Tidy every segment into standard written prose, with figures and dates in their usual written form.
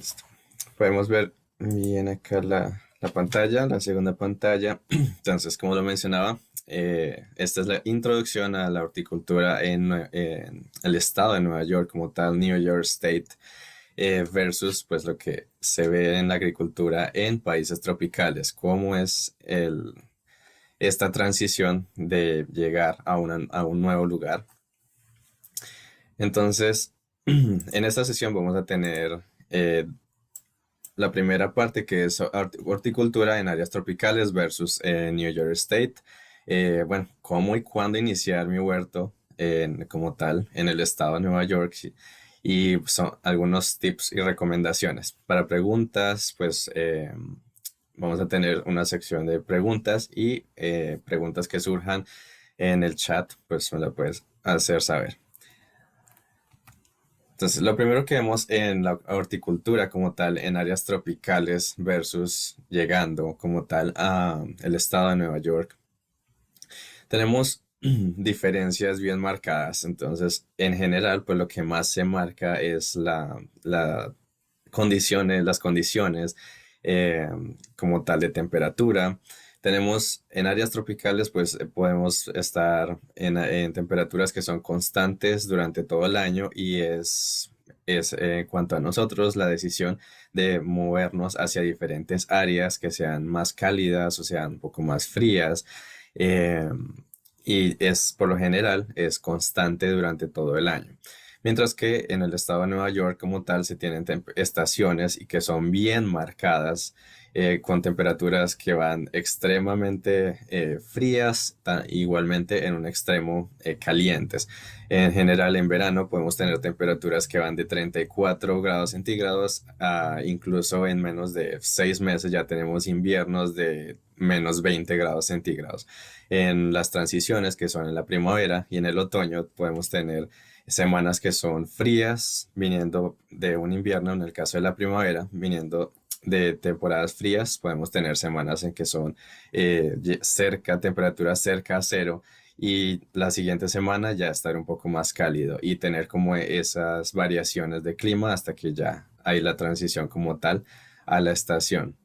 Listo. Podemos ver bien acá la pantalla, la segunda pantalla. Entonces, como lo mencionaba, esta es la introducción a la horticultura en el estado de Nueva York como tal, New York State, versus pues lo que se ve en la agricultura en países tropicales, cómo es esta transición de llegar a un nuevo lugar. Entonces, en esta sesión vamos a tener la primera parte que es horticultura en áreas tropicales versus New York State. Bueno, cómo y cuándo iniciar mi huerto como tal en el estado de Nueva York y son algunos tips y recomendaciones. Para preguntas, pues vamos a tener una sección de preguntas y preguntas que surjan en el chat, pues me la puedes hacer saber. Entonces, lo primero que vemos en la horticultura como tal, en áreas tropicales versus llegando como tal a el estado de Nueva York, tenemos diferencias bien marcadas. Entonces, en general, pues lo que más se marca es la condiciones, las condiciones eh, como tal de temperatura. Tenemos en áreas tropicales, pues podemos estar en temperaturas que son constantes durante todo el año y en cuanto a nosotros la decisión de movernos hacia diferentes áreas que sean más cálidas o sean un poco más frías. eh, y es por lo general es constante durante todo el año. Mientras que en el estado de Nueva York como tal se tienen estaciones y que son bien marcadas con temperaturas que van extremadamente frías, igualmente en un extremo calientes. En general en verano podemos tener temperaturas que van de 34 grados centígrados a incluso en menos de 6 meses ya tenemos inviernos de menos 20 grados centígrados. En las transiciones que son en la primavera y en el otoño podemos tener semanas que son frías, viniendo de un invierno, en el caso de la primavera, viniendo de temporadas frías, podemos tener semanas en que son temperaturas cerca a cero y la siguiente semana ya estar un poco más cálido y tener como esas variaciones de clima hasta que ya hay la transición como tal a la estación.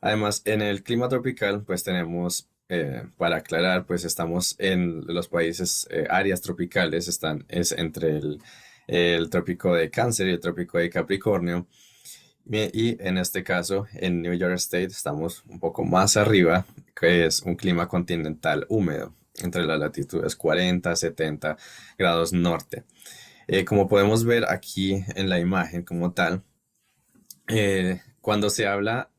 Además, en el clima tropical, pues tenemos, para aclarar, pues estamos en los países, áreas tropicales, es entre el trópico de Cáncer y el trópico de Capricornio. Y en este caso, en New York State, estamos un poco más arriba, que es un clima continental húmedo, entre las latitudes 40 a 70 grados norte. Como podemos ver aquí en la imagen como tal, cuando se habla,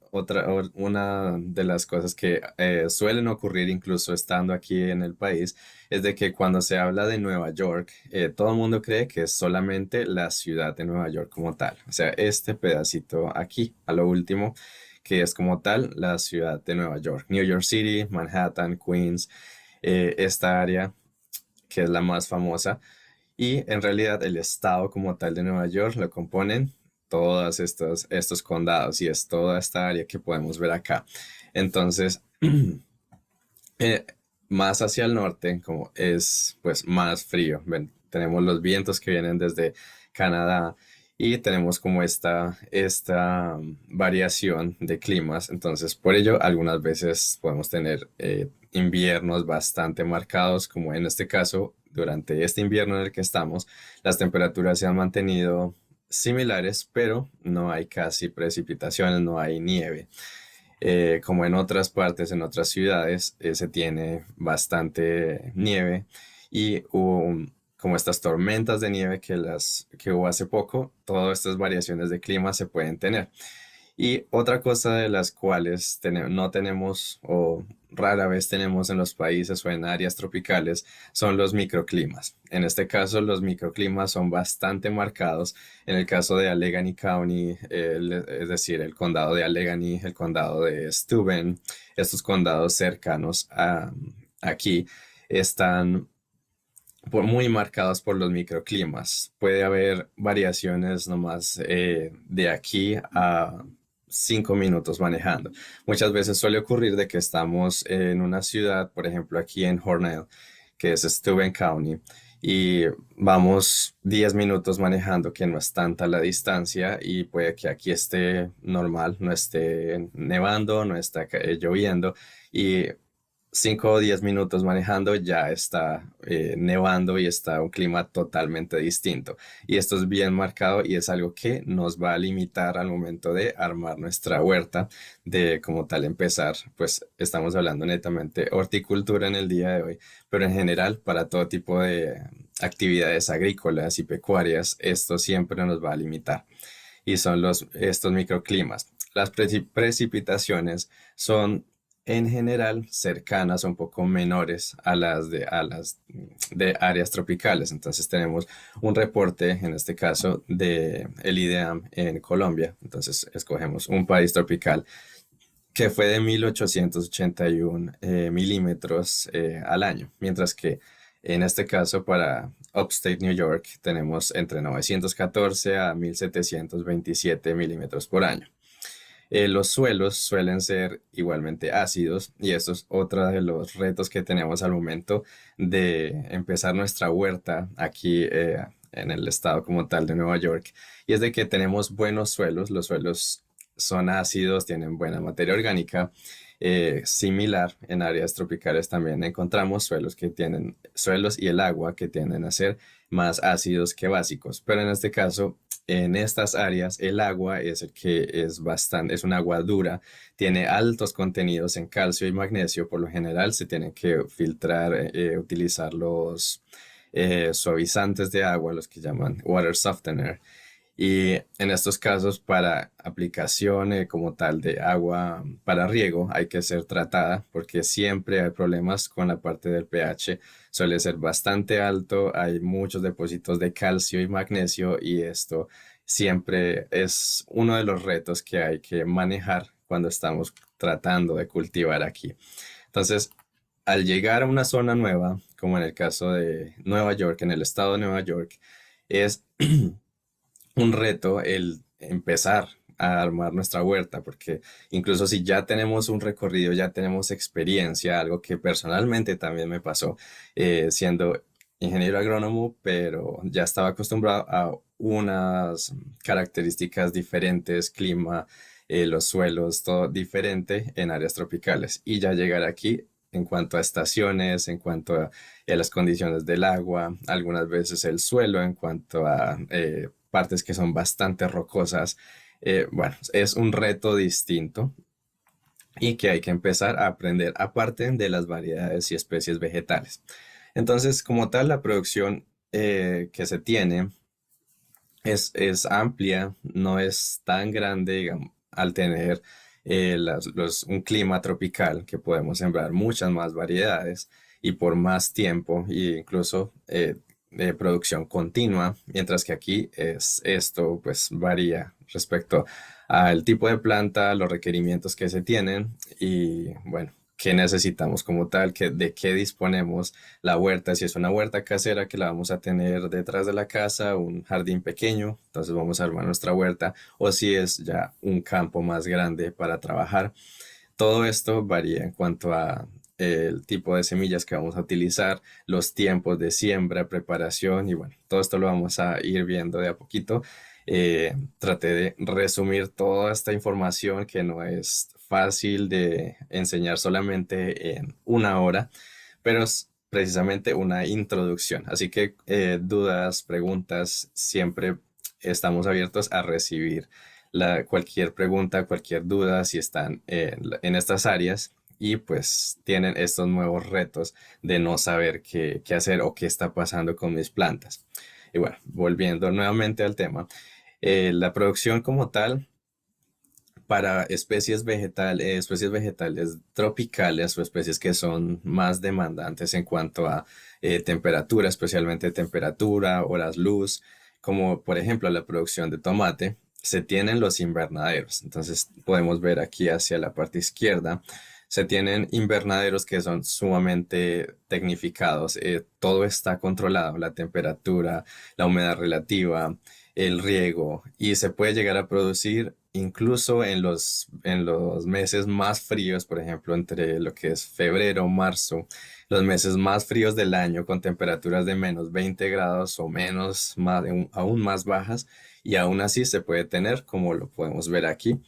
una de las cosas que suelen ocurrir incluso estando aquí en el país es de que cuando se habla de Nueva York, todo el mundo cree que es solamente la ciudad de Nueva York como tal. O sea, este pedacito aquí, a lo último, que es como tal la ciudad de Nueva York. New York City, Manhattan, Queens, esta área que es la más famosa. Y en realidad el estado como tal de Nueva York lo componen todos estos condados y es toda esta área que podemos ver acá. Entonces, eh, más hacia el norte, como es pues más frío. Ven, tenemos los vientos que vienen desde Canadá y tenemos como esta variación de climas. Entonces, por ello, algunas veces podemos tener inviernos bastante marcados, como en este caso, durante este invierno en el que estamos, las temperaturas se han mantenido similares, pero no hay casi precipitaciones, no hay nieve. Como en otras partes, en otras ciudades, se tiene bastante nieve y hubo como estas tormentas de nieve que hubo hace poco, todas estas variaciones de clima se pueden tener. Y otra cosa de las cuales no tenemos o rara vez tenemos en los países o en áreas tropicales son los microclimas. En este caso, los microclimas son bastante marcados. En el caso de Allegheny County, es decir, el condado de Allegheny, el condado de Steuben, estos condados cercanos a aquí están muy marcados por los microclimas. Puede haber variaciones nomás de aquí a 5 minutos manejando. Muchas veces suele ocurrir de que estamos en una ciudad, por ejemplo aquí en Hornell, que es Steuben County, y vamos 10 minutos manejando, que no es tanta la distancia y puede que aquí esté normal, no esté nevando, no está lloviendo y 5 o 10 minutos manejando ya está nevando y está un clima totalmente distinto. Y esto es bien marcado y es algo que nos va a limitar al momento de armar nuestra huerta, de como tal empezar, pues estamos hablando netamente horticultura en el día de hoy, pero en general para todo tipo de actividades agrícolas y pecuarias, esto siempre nos va a limitar. Y son estos microclimas. Las precipitaciones son en general cercanas o un poco menores a las de áreas tropicales. Entonces tenemos un reporte, en este caso, de el IDEAM en Colombia. Entonces escogemos un país tropical que fue de 1881 milímetros al año, mientras que en este caso para Upstate New York tenemos entre 914 a 1727 milímetros por año. Los suelos suelen ser igualmente ácidos y esto es otro de los retos que tenemos al momento de empezar nuestra huerta aquí en el estado como tal de Nueva York. Y es de que tenemos buenos suelos, los suelos son ácidos, tienen buena materia orgánica. Similar en áreas tropicales también encontramos suelos que tienen suelos y el agua que tienden a ser más ácidos que básicos, pero en este caso en estas áreas, el agua es el que es bastante, es un agua dura, tiene altos contenidos en calcio y magnesio. Por lo general, se tienen que filtrar, utilizar los suavizantes de agua, los que llaman water softener. Y en estos casos, para aplicación como tal de agua para riego, hay que ser tratada porque siempre hay problemas con la parte del pH. Suele ser bastante alto, hay muchos depósitos de calcio y magnesio y esto siempre es uno de los retos que hay que manejar cuando estamos tratando de cultivar aquí. Entonces, al llegar a una zona nueva, como en el caso de Nueva York, en el estado de Nueva York, es un reto el empezar a armar nuestra huerta, porque incluso si ya tenemos un recorrido, ya tenemos experiencia, algo que personalmente también me pasó siendo ingeniero agrónomo, pero ya estaba acostumbrado a unas características diferentes, clima, los suelos, todo diferente en áreas tropicales. Y ya llegar aquí en cuanto a estaciones, en cuanto a las condiciones del agua, algunas veces el suelo, en cuanto a partes que son bastante rocosas. Bueno, es un reto distinto y que hay que empezar a aprender aparte de las variedades y especies vegetales. Entonces, como tal, la producción que se tiene es amplia, no es tan grande, digamos, al tener un clima tropical que podemos sembrar muchas más variedades y por más tiempo e incluso de producción continua, mientras que aquí esto pues varía respecto al tipo de planta, los requerimientos que se tienen y bueno, qué necesitamos como tal, de qué disponemos la huerta, si es una huerta casera que la vamos a tener detrás de la casa, un jardín pequeño, entonces vamos a armar nuestra huerta, o si es ya un campo más grande para trabajar. Todo esto varía en cuanto a el tipo de semillas que vamos a utilizar, los tiempos de siembra, preparación y bueno, todo esto lo vamos a ir viendo de a poquito. Traté de resumir toda esta información que no es fácil de enseñar solamente en una hora, pero es precisamente una introducción. Así que dudas, preguntas, siempre estamos abiertos a recibir cualquier pregunta, cualquier duda, si están en estas áreas y pues tienen estos nuevos retos de no saber qué hacer o qué está pasando con mis plantas. Y bueno, volviendo nuevamente al tema, la producción como tal para especies vegetales tropicales o especies que son más demandantes en cuanto a temperatura, especialmente temperatura, horas luz, como por ejemplo la producción de tomate, se tienen los invernaderos. Entonces podemos ver aquí hacia la parte izquierda, se tienen invernaderos que son sumamente tecnificados. Todo está controlado, la temperatura, la humedad relativa, el riego y se puede llegar a producir incluso en los meses más fríos, por ejemplo, entre lo que es febrero, marzo, los meses más fríos del año con temperaturas de menos 20 grados o menos, aún más bajas, y aún así se puede tener, como lo podemos ver aquí,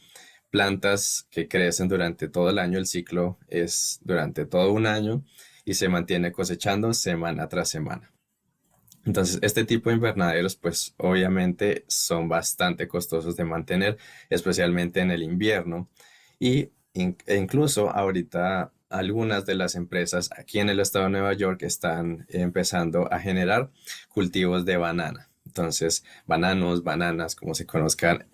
plantas que crecen durante todo el año. El ciclo es durante todo un año y se mantiene cosechando semana tras semana. Entonces, este tipo de invernaderos, pues obviamente son bastante costosos de mantener, especialmente en el invierno. E incluso ahorita algunas de las empresas aquí en el estado de Nueva York están empezando a generar cultivos de banana. Entonces, bananos, bananas, como se conozcan,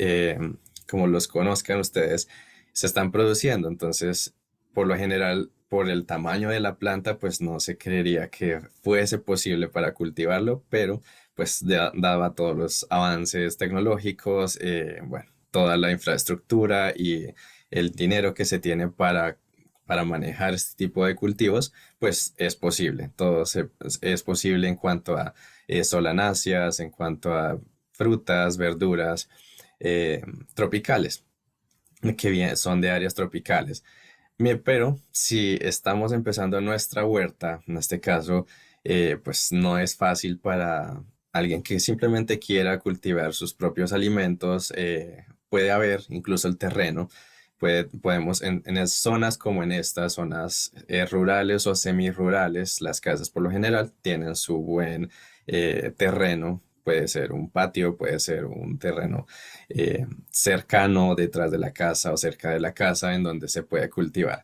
como los conozcan ustedes, se están produciendo. Entonces, por lo general, por el tamaño de la planta, pues no se creería que fuese posible para cultivarlo, pero pues daba todos los avances tecnológicos, bueno, toda la infraestructura y el dinero que se tiene para manejar este tipo de cultivos, pues es posible. Es posible en cuanto a solanáceas, en cuanto a frutas, verduras eh, tropicales, que bien, son de áreas tropicales. Pero si estamos empezando nuestra huerta, en este caso, pues no es fácil para alguien que simplemente quiera cultivar sus propios alimentos. Puede haber incluso el terreno. Podemos en zonas como en estas zonas rurales o semirurales, las casas por lo general tienen su buen terreno. Puede ser un patio, puede ser un terreno cercano detrás de la casa o cerca de la casa en donde se puede cultivar.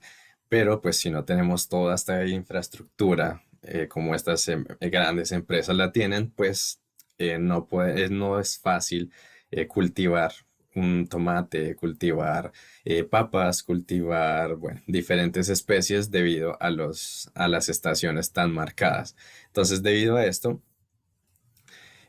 Pero pues si no tenemos toda esta infraestructura como estas grandes empresas la tienen, pues no es fácil cultivar un tomate, cultivar papas, cultivar, bueno, diferentes especies debido a a las estaciones tan marcadas. Entonces, debido a esto,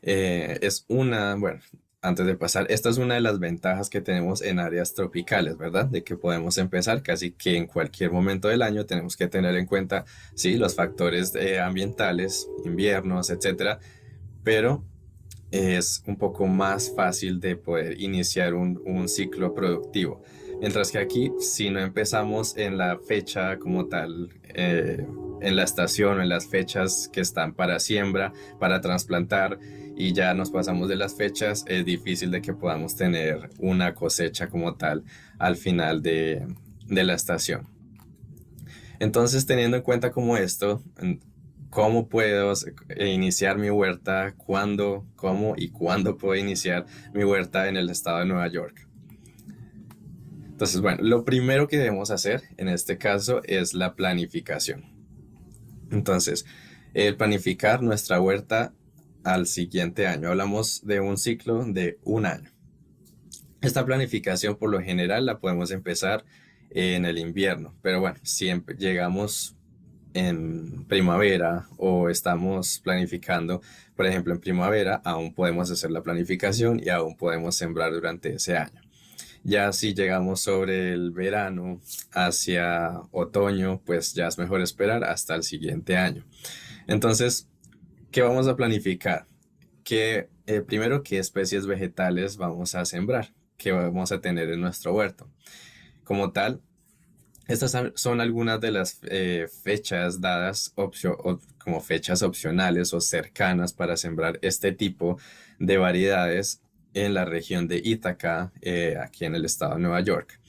bueno, antes de pasar, esta es una de las ventajas que tenemos en áreas tropicales, ¿verdad? De que podemos empezar casi que en cualquier momento del año. Tenemos que tener en cuenta, sí, los factores ambientales, inviernos, etcétera, pero es un poco más fácil de poder iniciar un ciclo productivo. Mientras que aquí, si no empezamos en la fecha como tal, en la estación, en las fechas que están para siembra, para trasplantar, y ya nos pasamos de las fechas, es difícil de que podamos tener una cosecha como tal al final de la estación. Entonces, teniendo en cuenta como esto, ¿cómo puedo iniciar mi huerta? ¿Cuándo, cómo y cuándo puedo iniciar mi huerta en el estado de Nueva York? Entonces, bueno, lo primero que debemos hacer en este caso es la planificación. Entonces, el planificar nuestra huerta al siguiente año. Hablamos de un ciclo de un año. Esta planificación por lo general la podemos empezar en el invierno, pero bueno, si llegamos en primavera o estamos planificando, por ejemplo, en primavera, aún podemos hacer la planificación y aún podemos sembrar durante ese año. Ya si llegamos sobre el verano hacia otoño, pues ya es mejor esperar hasta el siguiente año. Entonces, ¿qué vamos a planificar? Primero, ¿qué especies vegetales vamos a sembrar? ¿Qué vamos a tener en nuestro huerto? Como tal, estas son algunas de las fechas dadas como fechas opcionales o cercanas para sembrar este tipo de variedades en la región de Ítaca, aquí en el estado de Nueva York.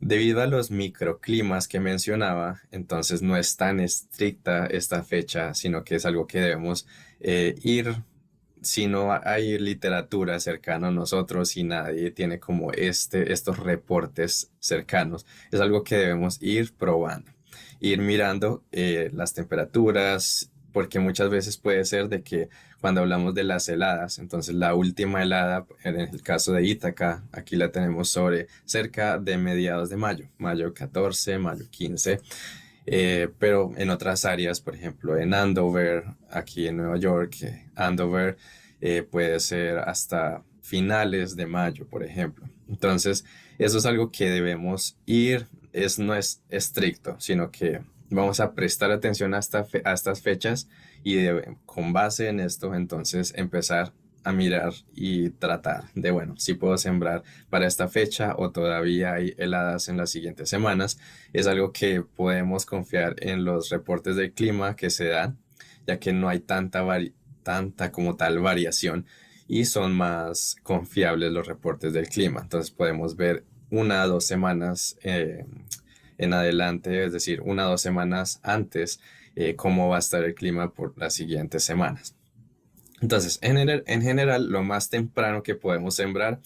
Debido a los microclimas que mencionaba, entonces no es tan estricta esta fecha, sino que es algo que debemos ir, si no hay literatura cercana a nosotros y nadie tiene como estos reportes cercanos, es algo que debemos ir probando, ir mirando las temperaturas, porque muchas veces puede ser de que cuando hablamos de las heladas, entonces la última helada, en el caso de Ítaca, aquí la tenemos sobre cerca de mediados de mayo, mayo 14, mayo 15. Pero en otras áreas, por ejemplo, en Andover, aquí en Nueva York, Andover puede ser hasta finales de mayo, por ejemplo. Entonces, eso es algo que debemos ir, no es estricto, sino que vamos a prestar atención a estas fechas y con base en esto, entonces empezar a mirar y tratar de, bueno, si puedo sembrar para esta fecha o todavía hay heladas en las siguientes semanas, es algo que podemos confiar en los reportes del clima que se dan, ya que no hay tanta como tal variación y son más confiables los reportes del clima. Entonces podemos ver 1 o 2 semanas en adelante, es decir, 1 o 2 semanas antes, cómo va a estar el clima por las siguientes semanas. Entonces, en general, lo más temprano que podemos sembrar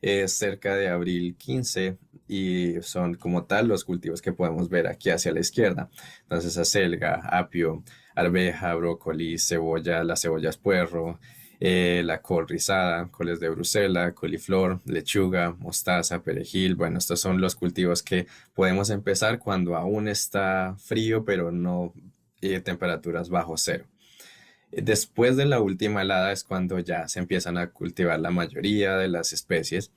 es cerca de abril 15 y son como tal los cultivos que podemos ver aquí hacia la izquierda. Entonces, acelga, apio, arveja, brócoli, cebolla, las cebollas puerro, la col rizada, coles de Bruselas, coliflor, lechuga, mostaza, perejil. Bueno, estos son los cultivos que podemos empezar cuando aún está frío, pero no temperaturas bajo cero. Después de la última helada es cuando ya se empiezan a cultivar la mayoría de las especies.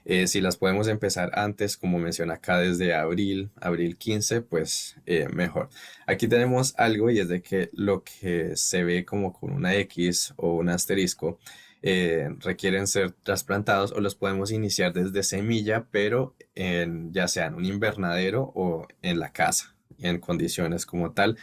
Si las podemos empezar antes, como menciona acá, desde abril 15, pues mejor. Aquí tenemos algo y es de que lo que se ve como con una X o un asterisco requieren ser trasplantados o los podemos iniciar desde semilla, pero ya sea en un invernadero o en la casa, en condiciones como tal,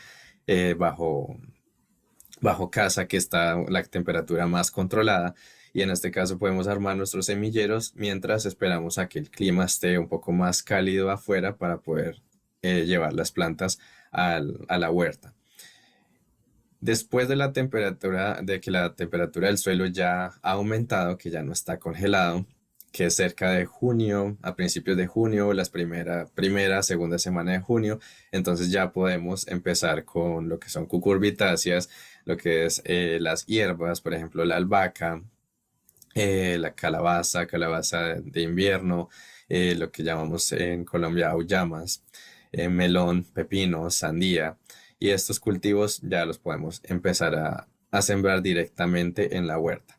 bajo casa que está la temperatura más controlada y en este caso podemos armar nuestros semilleros mientras esperamos a que el clima esté un poco más cálido afuera para poder llevar las plantas a la huerta. Después de la temperatura, de que la temperatura del suelo ya ha aumentado, que ya no está congelado, que es cerca de junio, a principios de junio, segunda semana de junio, entonces ya podemos empezar con lo que son cucurbitáceas, lo que es las hierbas, por ejemplo, la albahaca, la calabaza de invierno, lo que llamamos en Colombia auyamas, melón, pepino, sandía. Y estos cultivos ya los podemos empezar a sembrar directamente en la huerta.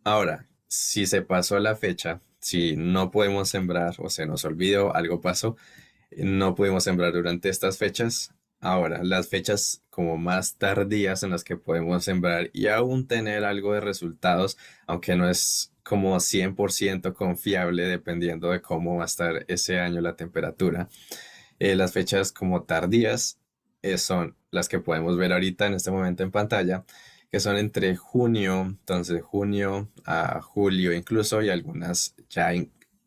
Ahora, si se pasó la fecha, si no podemos sembrar o se nos olvidó, algo pasó, no pudimos sembrar durante estas fechas. Ahora, las fechas como más tardías en las que podemos sembrar y aún tener algo de resultados, aunque no es como 100% confiable dependiendo de cómo va a estar ese año la temperatura. Las fechas como tardías son las que podemos ver ahorita en este momento en pantalla, que son entre junio, entonces junio a julio incluso, y algunas ya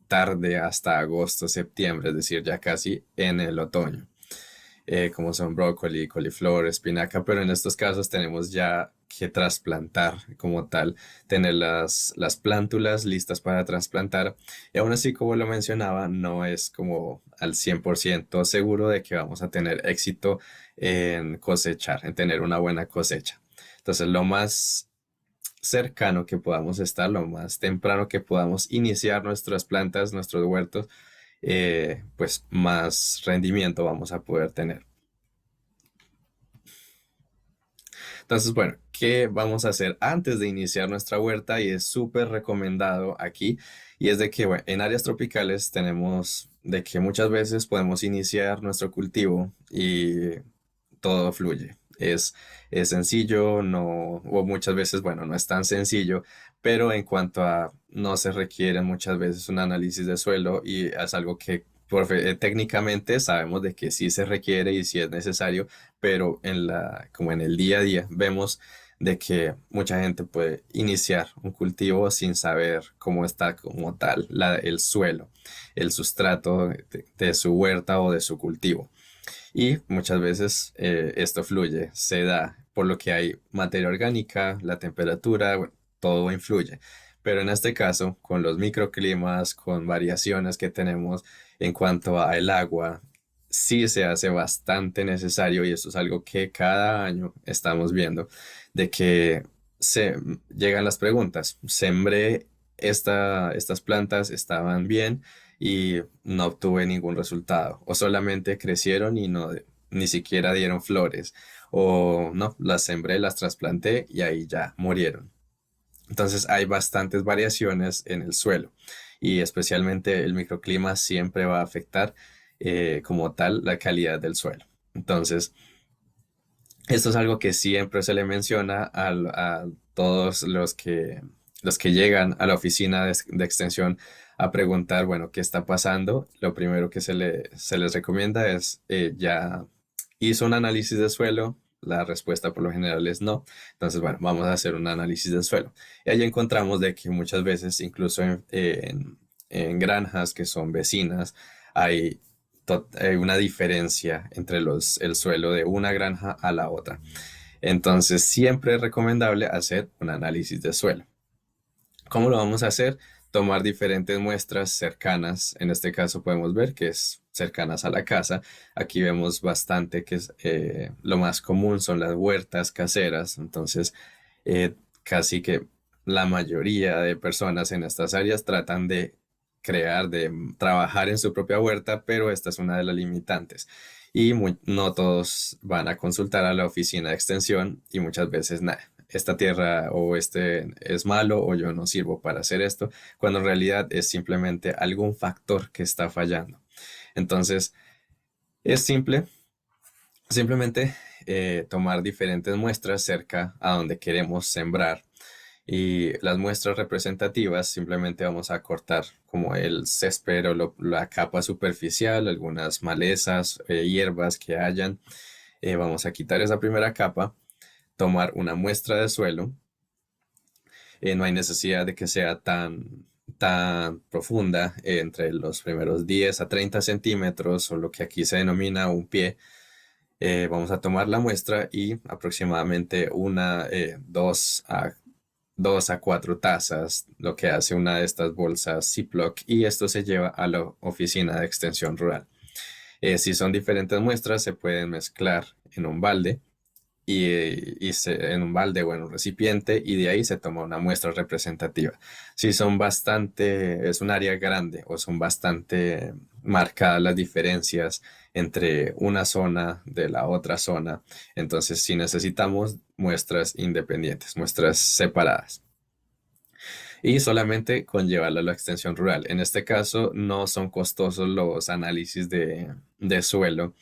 tarde hasta agosto, septiembre, es decir, ya casi en el otoño, como son brócoli, coliflor, espinaca, pero en estos casos tenemos ya que trasplantar como tal, tener las plántulas listas para trasplantar. Y aún así, como lo mencionaba, no es como al 100% seguro de que vamos a tener éxito en cosechar, en tener una buena cosecha. Entonces, lo más cercano que podamos estar, lo más temprano que podamos iniciar nuestras plantas, nuestros huertos, pues más rendimiento vamos a poder tener. Entonces, bueno, ¿qué vamos a hacer antes de iniciar nuestra huerta? Y es súper recomendado aquí. Y es de que, bueno, en áreas tropicales tenemos de que muchas veces podemos iniciar nuestro cultivo y todo fluye. Es sencillo, no, o muchas veces, bueno, no es tan sencillo, pero en cuanto a no se requiere muchas veces un análisis de suelo y es algo que técnicamente sabemos de que sí se requiere y sí es necesario, pero como en el día a día vemos de que mucha gente puede iniciar un cultivo sin saber cómo está como tal el suelo, el sustrato de su huerta o de su cultivo. Y muchas veces esto fluye, se da, por lo que hay materia orgánica, la temperatura, bueno, todo influye. Pero en este caso, con los microclimas, con variaciones que tenemos en cuanto a el agua, sí se hace bastante necesario y esto es algo que cada año estamos viendo, de que llegan las preguntas. Sembré estas plantas, estaban bien y no obtuve ningún resultado, o solamente crecieron y no, ni siquiera dieron flores, o no, las sembré, las trasplanté y ahí ya murieron. Entonces hay bastantes variaciones en el suelo y especialmente el microclima siempre va a afectar como tal la calidad del suelo. Entonces, Esto es algo que siempre se le menciona a todos los que llegan a la oficina de extensión a preguntar, bueno, ¿qué está pasando? Lo primero que se les recomienda es, ¿ya hizo un análisis de suelo? La respuesta por lo general es no. Entonces, bueno, vamos a hacer un análisis de suelo. Y ahí encontramos de que muchas veces, incluso en granjas que son vecinas, hay hay una diferencia entre el suelo de una granja a la otra. Entonces, siempre es recomendable hacer un análisis de suelo. ¿Cómo lo vamos a hacer? Tomar diferentes muestras cercanas. En este caso podemos ver que es cercanas a la casa. Aquí vemos bastante que es, lo más común son las huertas caseras. Entonces, casi que la mayoría de personas en estas áreas tratan de crear, de trabajar en su propia huerta, pero esta es una de las limitantes. Y no todos van a consultar a la oficina de extensión y muchas veces nada, esta tierra o este es malo o yo no sirvo para hacer esto, cuando en realidad es simplemente algún factor que está fallando. Entonces, es simple, simplemente tomar diferentes muestras cerca a donde queremos sembrar y las muestras representativas simplemente vamos a cortar como el césped o la capa superficial, algunas malezas, hierbas que hayan. Vamos a quitar esa primera capa, tomar una muestra de suelo. No hay necesidad de que sea tan profunda, entre los primeros 10 a 30 centímetros o lo que aquí se denomina un pie. Vamos a tomar la muestra y aproximadamente dos a cuatro tazas, lo que hace una de estas bolsas Ziploc, y esto se lleva a la oficina de extensión rural. Si son diferentes muestras, se pueden mezclar en un balde en un balde o en un recipiente y de ahí se toma una muestra representativa. Si son bastante, es un área grande o son bastante marcadas las diferencias entre una zona de la otra zona, entonces sí necesitamos muestras independientes, muestras separadas. Y solamente con llevarla a la extensión rural. En este caso no son costosos los análisis de suelo,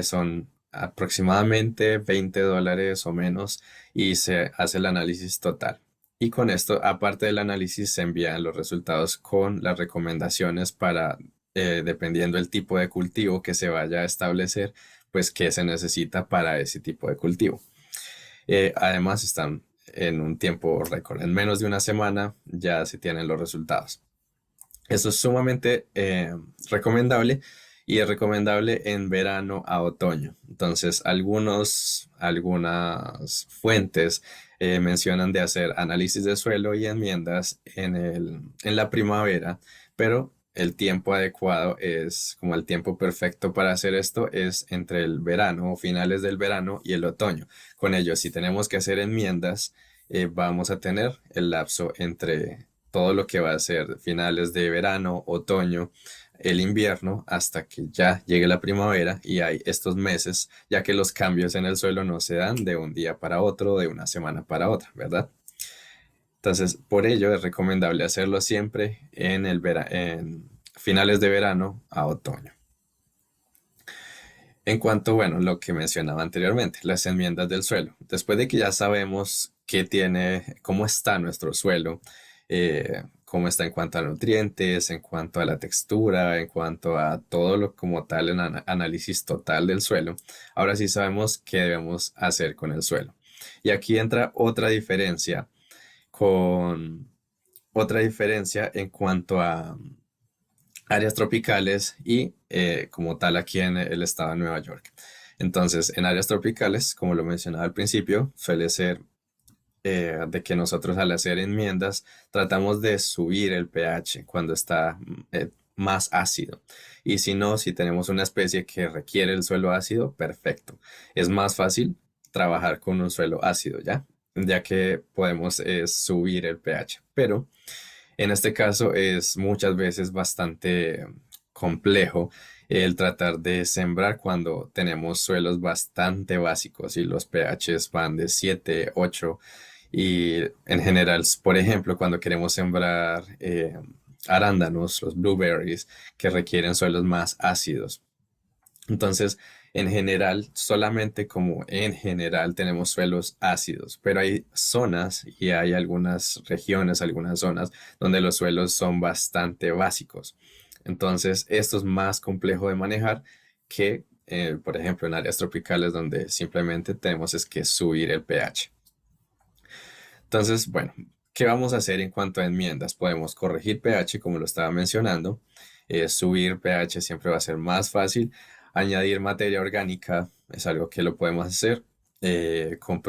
son aproximadamente $20 o menos y se hace el análisis total. Y con esto, aparte del análisis, se envían los resultados con las recomendaciones para, dependiendo del tipo de cultivo que se vaya a establecer, pues qué se necesita para ese tipo de cultivo. Además, están en un tiempo récord. En menos de una semana ya se tienen los resultados. Esto es sumamente recomendable y es recomendable en verano a otoño. Entonces, algunas fuentes mencionan de hacer análisis de suelo y enmiendas en la primavera, pero el tiempo adecuado es como el tiempo perfecto para hacer esto es entre el verano o finales del verano y el otoño. Con ello, si tenemos que hacer enmiendas, vamos a tener el lapso entre todo lo que va a ser finales de verano, otoño, el invierno, hasta que ya llegue la primavera y hay estos meses, ya que los cambios en el suelo no se dan de un día para otro, de una semana para otra, ¿verdad? Entonces, por ello es recomendable hacerlo siempre en finales de verano a otoño. En cuanto, bueno, lo que mencionaba anteriormente, las enmiendas del suelo. Después de que ya sabemos qué tiene, cómo está nuestro suelo, cómo está en cuanto a nutrientes, en cuanto a la textura, en cuanto a todo lo como tal, en análisis total del suelo, ahora sí sabemos qué debemos hacer con el suelo. Y aquí entra con otra diferencia en cuanto a áreas tropicales y como tal aquí en el estado de Nueva York. Entonces, en áreas tropicales, como lo mencionaba al principio, suele ser de que nosotros al hacer enmiendas tratamos de subir el pH cuando está más ácido. Y si no, si tenemos una especie que requiere el suelo ácido, perfecto. Es más fácil trabajar con un suelo ácido, ¿ya? Ya que podemos subir el pH. Pero en este caso es muchas veces bastante complejo el tratar de sembrar cuando tenemos suelos bastante básicos y los pHs van de 7, 8 y en general, por ejemplo, cuando queremos sembrar arándanos, los blueberries, que requieren suelos más ácidos. Entonces, En general, solamente como en general tenemos suelos ácidos, pero hay zonas y hay algunas regiones, algunas zonas donde los suelos son bastante básicos. Entonces, esto es más complejo de manejar que, por ejemplo, en áreas tropicales donde simplemente tenemos es que subir el pH. Entonces, bueno, ¿qué vamos a hacer en cuanto a enmiendas? Podemos corregir pH, como lo estaba mencionando. Subir pH siempre va a ser más fácil. Añadir materia orgánica es algo que lo podemos hacer con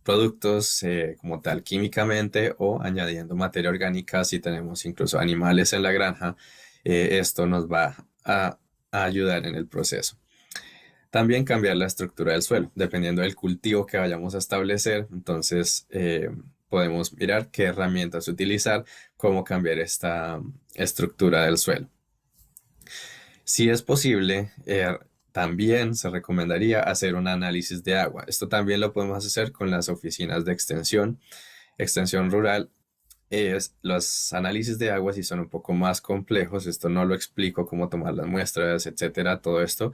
productos como tal químicamente o añadiendo materia orgánica si tenemos incluso animales en la granja. Esto nos va a ayudar en el proceso. También cambiar la estructura del suelo, dependiendo del cultivo que vayamos a establecer. Entonces, podemos mirar qué herramientas utilizar, cómo cambiar esta estructura del suelo. Si es posible, también se recomendaría hacer un análisis de agua. Esto también lo podemos hacer con las oficinas de extensión rural. Los análisis de agua sí son un poco más complejos, esto no lo explico cómo tomar las muestras, etcétera, todo esto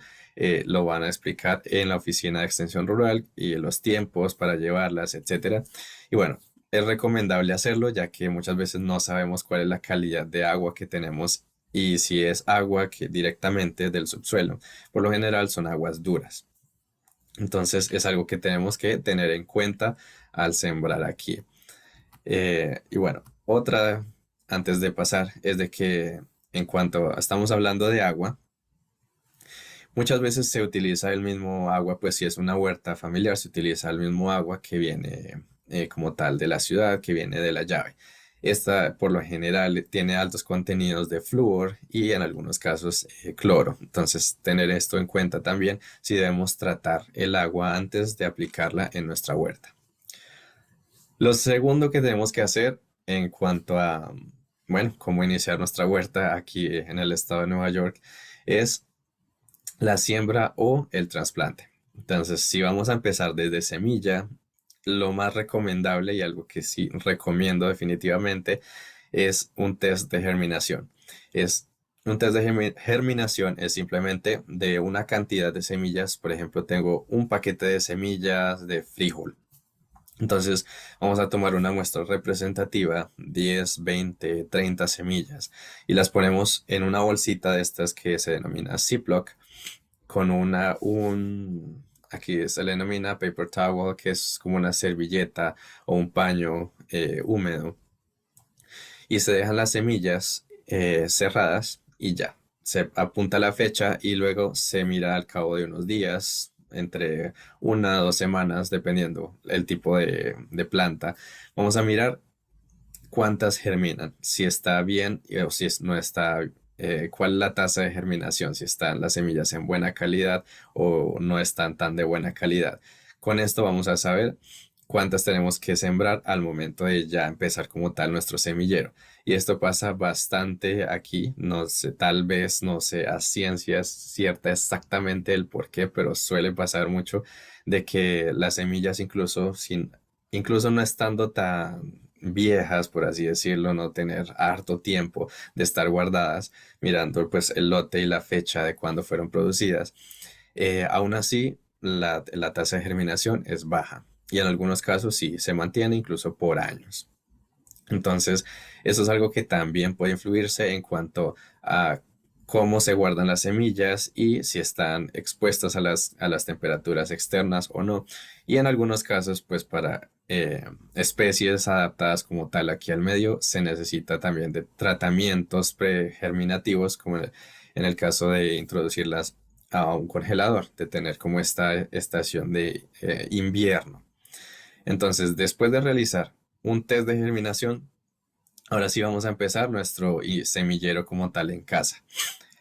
lo van a explicar en la oficina de extensión rural y los tiempos para llevarlas, etcétera. Y bueno, es recomendable hacerlo ya que muchas veces no sabemos cuál es la calidad de agua que tenemos y si es agua que directamente del subsuelo. Por lo general son aguas duras. Entonces es algo que tenemos que tener en cuenta al sembrar aquí. Y bueno, otra antes de pasar es de que en cuanto estamos hablando de agua, muchas veces se utiliza el mismo agua, pues si es una huerta familiar, se utiliza el mismo agua que viene como tal de la ciudad, que viene de la llave. Esta por lo general tiene altos contenidos de flúor y en algunos casos cloro. Entonces, tener esto en cuenta también si debemos tratar el agua antes de aplicarla en nuestra huerta. Lo segundo que tenemos que hacer en cuanto a, bueno, cómo iniciar nuestra huerta aquí en el estado de Nueva York es la siembra o el trasplante. Entonces, si vamos a empezar desde semilla, lo más recomendable y algo que sí recomiendo definitivamente es un test de germinación. Es un test de germinación es simplemente de una cantidad de semillas. Por ejemplo, tengo un paquete de semillas de frijol. Entonces, vamos a tomar una muestra representativa, 10, 20, 30 semillas, y las ponemos en una bolsita de estas que se denomina Ziploc, con aquí se le denomina paper towel, que es como una servilleta o un paño húmedo, y se dejan las semillas cerradas y ya. Se apunta la fecha y luego se mira al cabo de unos días, entre 1 o 2 semanas, dependiendo el tipo de planta. Vamos a mirar cuántas germinan, si está bien o si no está, cuál es la tasa de germinación, si están las semillas en buena calidad o no están tan de buena calidad. Con esto vamos a saber cuántas tenemos que sembrar al momento de ya empezar como tal nuestro semillero. Y esto pasa bastante aquí, no sé, tal vez no sé a ciencias cierta exactamente el por qué, pero suele pasar mucho de que las semillas incluso no estando tan viejas, por así decirlo, no tener harto tiempo de estar guardadas, mirando pues el lote y la fecha de cuando fueron producidas. Aún así, la tasa de germinación es baja y en algunos casos sí se mantiene incluso por años. Entonces, eso es algo que también puede influirse en cuanto a cómo se guardan las semillas y si están expuestas a las temperaturas externas o no. Y en algunos casos, pues para especies adaptadas como tal aquí al medio, se necesita también de tratamientos pregerminativos, como en el caso de introducirlas a un congelador, de tener como esta estación de invierno. Entonces, después de realizar un test de germinación, ahora sí vamos a empezar nuestro semillero como tal en casa.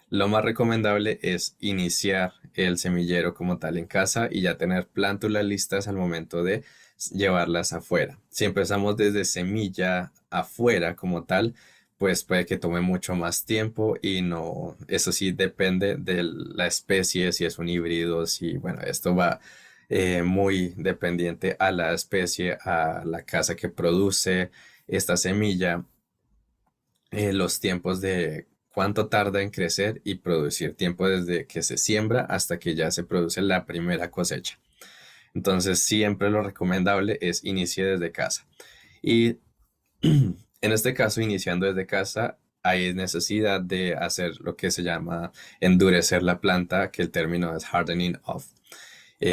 Lo más recomendable es iniciar el semillero como tal en casa y ya tener plántulas listas al momento de llevarlas afuera. Si empezamos desde semilla afuera como tal, pues puede que tome mucho más tiempo y no, eso sí depende de la especie, si es un híbrido, si, bueno, esto va muy dependiente a la especie, a la casa que produce esta semilla, los tiempos cuánto tarda en crecer y producir, tiempo desde que se siembra hasta que ya se produce la primera cosecha. Entonces, siempre lo recomendable es inicie desde casa. Y en este caso, iniciando desde casa, hay necesidad de hacer lo que se llama endurecer la planta, que el término es hardening off,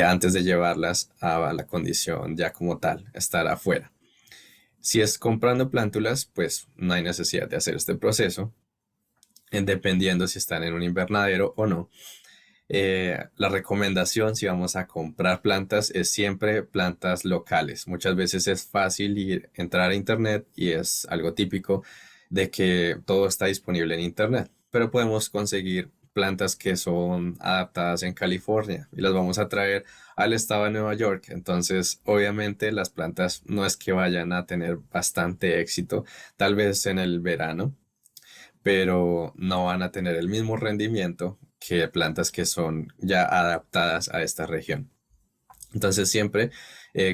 antes de llevarlas a la condición ya como tal, estar afuera. Si es comprando plántulas, pues no hay necesidad de hacer este proceso, dependiendo si están en un invernadero o no. La recomendación si vamos a comprar plantas es siempre plantas locales. Muchas veces es fácil entrar a internet y es algo típico de que todo está disponible en internet, pero podemos conseguir plantas que son adaptadas en California y las vamos a traer al estado de Nueva York. Entonces, obviamente las plantas no es que vayan a tener bastante éxito, tal vez en el verano, pero no van a tener el mismo rendimiento que plantas que son ya adaptadas a esta región. Entonces siempre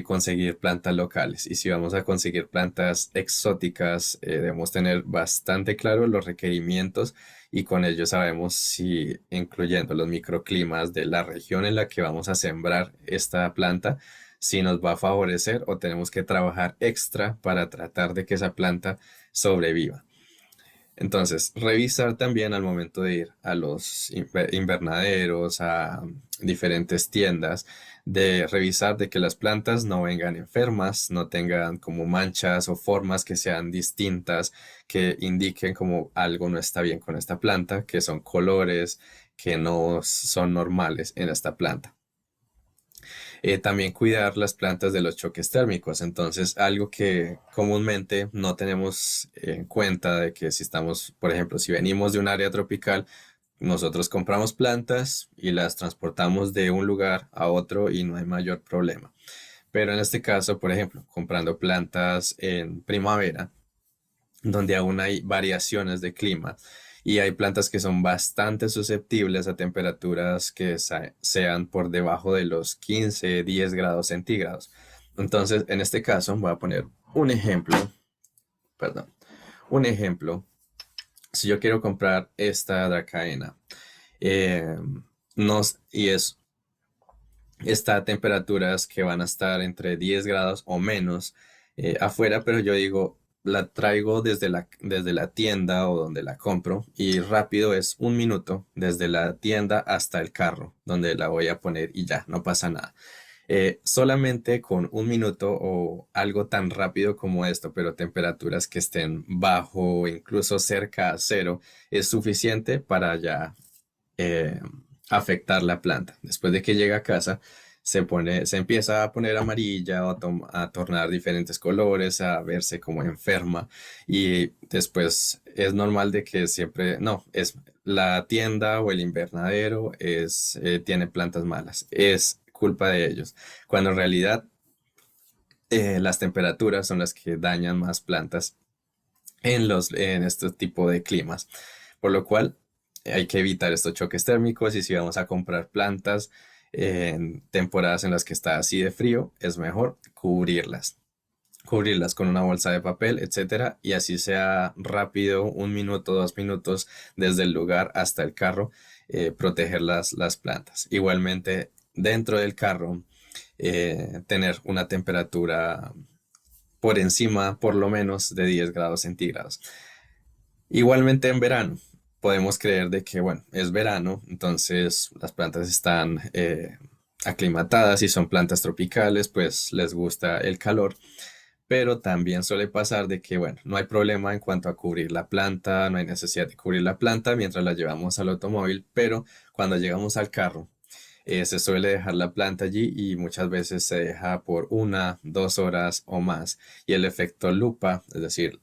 conseguir plantas locales, y si vamos a conseguir plantas exóticas, debemos tener bastante claro los requerimientos y con ello sabemos si, incluyendo los microclimas de la región en la que vamos a sembrar esta planta, si nos va a favorecer o tenemos que trabajar extra para tratar de que esa planta sobreviva. Entonces, revisar también al momento de ir a los invernaderos, a diferentes tiendas, de revisar de que las plantas no vengan enfermas, no tengan como manchas o formas que sean distintas, que indiquen como algo no está bien con esta planta, que son colores que no son normales en esta planta. También cuidar las plantas de los choques térmicos. Entonces, algo que comúnmente no tenemos en cuenta de que si estamos, por ejemplo, si venimos de un área tropical, nosotros compramos plantas y las transportamos de un lugar a otro y no hay mayor problema. Pero en este caso, por ejemplo, comprando plantas en primavera, donde aún hay variaciones de clima y hay plantas que son bastante susceptibles a temperaturas que sean por debajo de los 15, 10 grados centígrados. Entonces, en este caso, voy a poner un ejemplo, perdón, un ejemplo. Si yo quiero comprar esta dracaena, eh, y está a temperaturas que van a estar entre 10 grados o menos afuera, pero yo digo, la traigo desde la tienda o donde la compro y rápido es un minuto desde la tienda hasta el carro donde la voy a poner y ya, no pasa nada. Solamente con un minuto o algo tan rápido como esto, pero temperaturas que estén bajo o incluso cerca a cero, es suficiente para ya eh, afectar la planta. Después de que llega a casa, se empieza a poner amarilla o a tornar diferentes colores, a verse como enferma y después es normal de que siempre, no, es la tienda o el invernadero tiene plantas malas, es culpa de ellos, cuando en realidad las temperaturas son las que dañan más plantas en este tipo de climas. Por lo cual hay que evitar estos choques térmicos y si vamos a comprar plantas en temporadas en las que está así de frío, es mejor cubrirlas con una bolsa de papel, etcétera, y así sea rápido, un minuto, 2 minutos desde el lugar hasta el carro, proteger las plantas. Igualmente, dentro del carro, tener una temperatura por encima, por lo menos, de 10 grados centígrados. Igualmente en verano, podemos creer de que, bueno, es verano, entonces las plantas están aclimatadas y son plantas tropicales, pues les gusta el calor, pero también suele pasar de que, bueno, no hay problema en cuanto a cubrir la planta, no hay necesidad de cubrir la planta mientras la llevamos al automóvil, pero cuando llegamos al carro, se suele dejar la planta allí y muchas veces se deja por 1, 2 horas o más. Y el efecto lupa, es decir,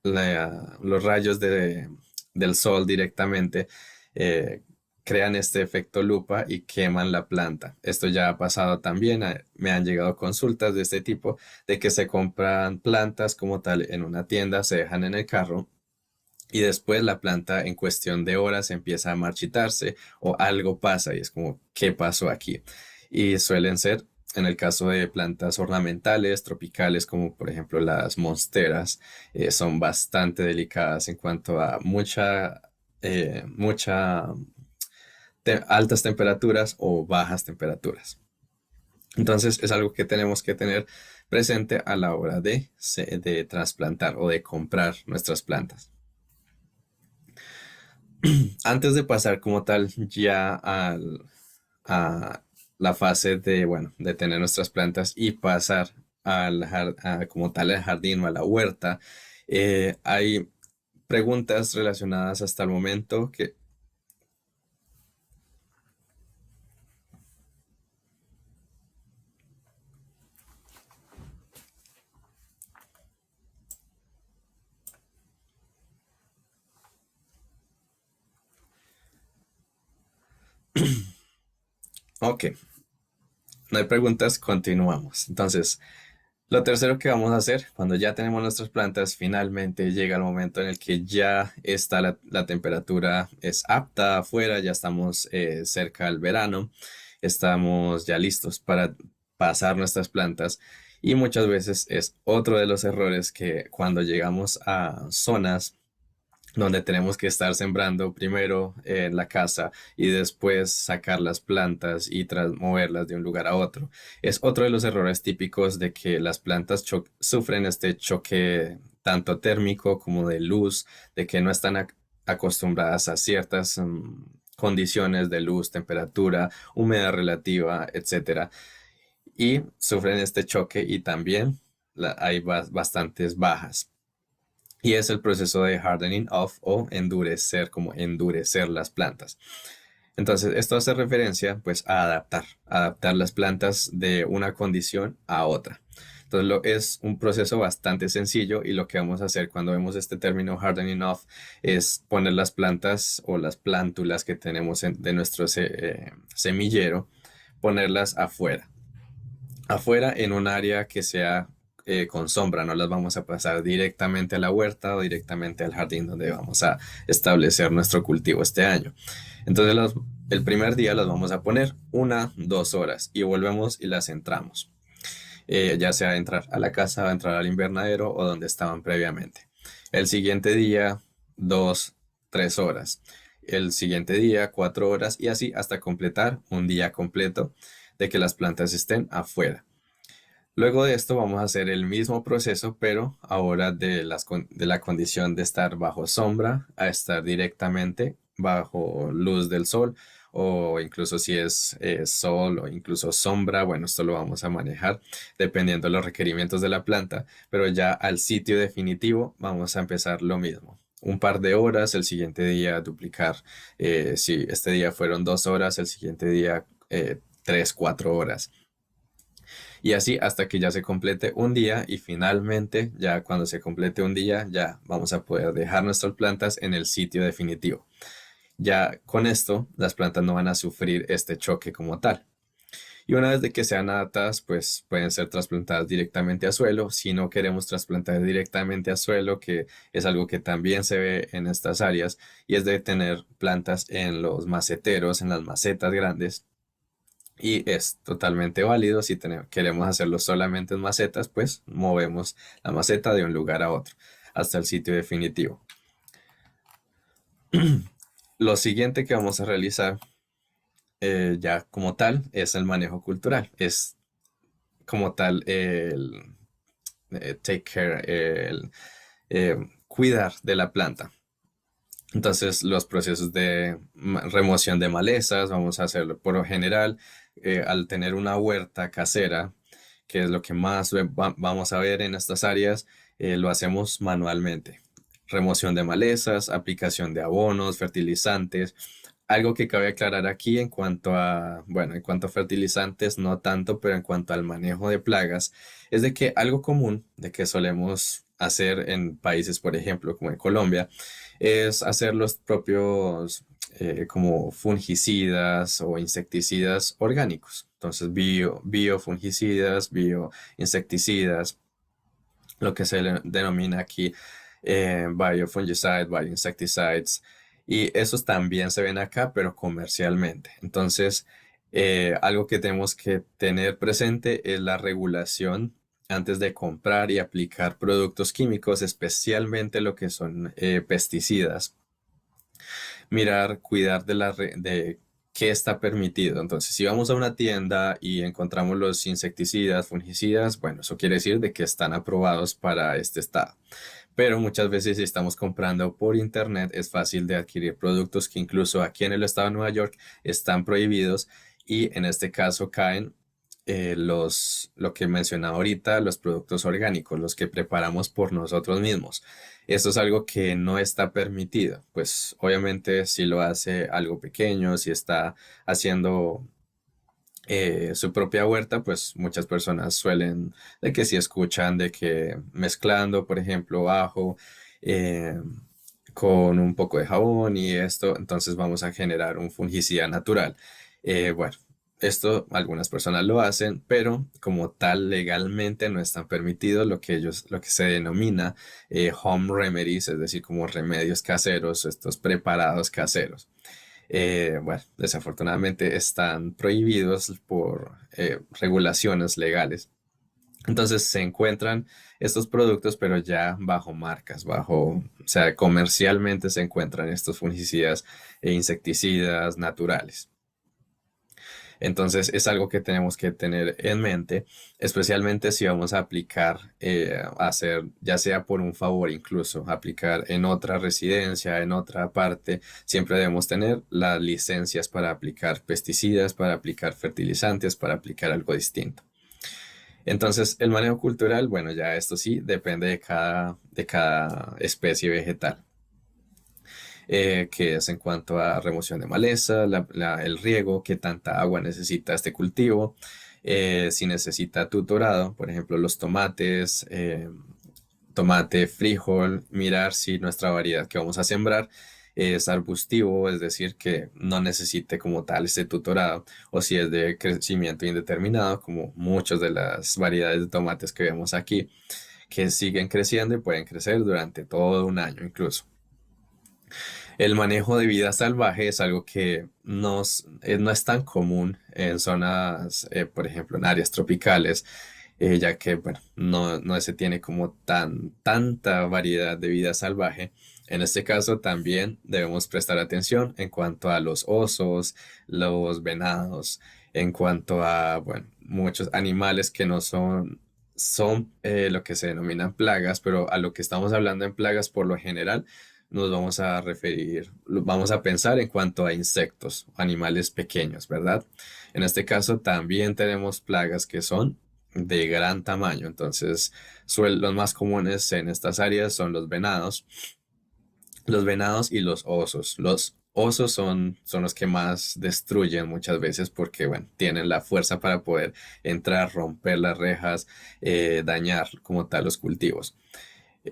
los rayos del sol directamente, eh, crean este efecto lupa y queman la planta. Esto ya ha pasado también, me han llegado consultas de este tipo, de que se compran plantas como tal en una tienda, se dejan en el carro y después la planta en cuestión de horas empieza a marchitarse o algo pasa y es como, ¿qué pasó aquí? Y suelen ser En el caso de plantas ornamentales, tropicales, como por ejemplo las monsteras, son bastante delicadas en cuanto a mucha altas temperaturas o bajas temperaturas. Entonces es algo que tenemos que tener presente a la hora de trasplantar o de comprar nuestras plantas. Antes de pasar como tal ya a la fase de, bueno, de tener nuestras plantas y pasar como tal al jardín o a la huerta, hay preguntas relacionadas hasta el momento que, ok, no hay preguntas, continuamos. Entonces, lo tercero que vamos a hacer, cuando ya tenemos nuestras plantas, finalmente llega el momento en el que ya está la temperatura es apta afuera, ya estamos cerca del verano, estamos ya listos para pasar nuestras plantas. Y muchas veces es otro de los errores que cuando llegamos a zonas donde tenemos que estar sembrando primero en la casa y después sacar las plantas y moverlas de un lugar a otro. Es otro de los errores típicos de que las plantas sufren este choque tanto térmico como de luz, de que no están acostumbradas a ciertas condiciones de luz, temperatura, humedad relativa, etcétera, y sufren este choque y también hay bastantes bajas. Y es el proceso de hardening off o endurecer, como endurecer las plantas. Entonces, esto hace referencia pues a adaptar las plantas de una condición a otra. Entonces, es un proceso bastante sencillo y lo que vamos a hacer cuando vemos este término hardening off es poner las plantas o las plántulas que tenemos de nuestro semillero, ponerlas afuera. Afuera en un área que sea con sombra, no las vamos a pasar directamente a la huerta o directamente al jardín donde vamos a establecer nuestro cultivo este año. Entonces el primer día las vamos a poner 1, 2 horas y volvemos y las centramos. Ya sea entrar a la casa, entrar al invernadero o donde estaban previamente. El siguiente día, 2, 3 horas. El siguiente día, 4 horas y así hasta completar un día completo de que las plantas estén afuera. Luego de esto vamos a hacer el mismo proceso, pero ahora de la condición de estar bajo sombra a estar directamente bajo luz del sol o incluso si es sol o incluso sombra, bueno, esto lo vamos a manejar dependiendo de los requerimientos de la planta, pero ya al sitio definitivo vamos a empezar lo mismo. Un par de horas, el siguiente día duplicar. Si este día fueron 2 horas, el siguiente día 3, 4 horas. Y así hasta que ya se complete un día y finalmente ya cuando se complete un día ya vamos a poder dejar nuestras plantas en el sitio definitivo. Ya con esto las plantas no van a sufrir este choque como tal. Y una vez de que sean adaptadas, pues pueden ser trasplantadas directamente a suelo. Si no queremos trasplantar directamente a suelo, que es algo que también se ve en estas áreas, y es de tener plantas en los maceteros, en las macetas grandes, y es totalmente válido. Si queremos hacerlo solamente en macetas, pues movemos la maceta de un lugar a otro hasta el sitio definitivo. Lo siguiente que vamos a realizar ya como tal es el manejo cultural. Es como tal el take care, el cuidar de la planta. Entonces, los procesos de remoción de malezas, vamos a hacerlo por lo general, al tener una huerta casera, que es lo que más vamos a ver en estas áreas, lo hacemos manualmente. Remoción de malezas, aplicación de abonos, fertilizantes. Algo que cabe aclarar aquí en cuanto a, bueno, en cuanto a fertilizantes, no tanto, pero en cuanto al manejo de plagas, es de que algo común de que solemos hacer en países, por ejemplo, como en Colombia, es hacer los propios como fungicidas o insecticidas orgánicos. Entonces, biofungicidas, bioinsecticidas, lo que se denomina aquí biofungicides, bioinsecticides, y esos también se ven acá, pero comercialmente. Entonces, Algo que tenemos que tener presente es la regulación antes de comprar y aplicar productos químicos, especialmente lo que son pesticidas. Mirar, cuidar de qué está permitido. Entonces, si vamos a una tienda y encontramos los insecticidas, fungicidas, bueno, eso quiere decir de que están aprobados para este estado. Pero muchas veces si estamos comprando por internet es fácil de adquirir productos que incluso aquí en el estado de Nueva York están prohibidos y en este caso caen lo que mencionaba ahorita, los productos orgánicos, los que preparamos por nosotros mismos. Esto es algo que no está permitido, pues obviamente si lo hace algo pequeño, si está haciendo su propia huerta, pues muchas personas suelen, de que si escuchan de que mezclando, por ejemplo, ajo eh, con un poco de jabón y esto, entonces vamos a generar un fungicida natural. Bueno, esto algunas personas lo hacen, pero como tal legalmente no están permitidos lo que se denomina home remedies, es decir, como remedios caseros, estos preparados caseros. Bueno, desafortunadamente están prohibidos por regulaciones legales. Entonces se encuentran estos productos, pero ya bajo marcas, o sea, comercialmente se encuentran estos fungicidas e insecticidas naturales. Entonces es algo que tenemos que tener en mente, especialmente si vamos a aplicar, hacer, ya sea por un favor incluso, aplicar en otra residencia, en otra parte, siempre debemos tener las licencias para aplicar pesticidas, para aplicar fertilizantes, para aplicar algo distinto. Entonces el manejo cultural, bueno, ya esto sí depende de cada especie vegetal. Que es en cuanto a remoción de maleza, el riego, qué tanta agua necesita este cultivo, si necesita tutorado, por ejemplo, los tomates, tomate, frijol, mirar si nuestra variedad que vamos a sembrar es arbustivo, es decir, que no necesite como tal este tutorado, o si es de crecimiento indeterminado, como muchas de las variedades de tomates que vemos aquí, que siguen creciendo y pueden crecer durante todo un año incluso. El manejo de vida salvaje es algo que no es tan común en zonas, por ejemplo, en áreas tropicales, ya que, bueno, no se tiene como tanta variedad de vida salvaje. En este caso también debemos prestar atención en cuanto a los osos, los venados, en cuanto a, bueno, muchos animales que no son lo que se denominan plagas, pero a lo que estamos hablando en plagas por lo general nos vamos a referir, vamos a pensar en cuanto a insectos, animales pequeños, ¿verdad? En este caso también tenemos plagas que son de gran tamaño, entonces los más comunes en estas áreas son los venados y los osos. Los osos son los que más destruyen muchas veces porque, bueno, tienen la fuerza para poder entrar, romper las rejas, dañar como tal los cultivos.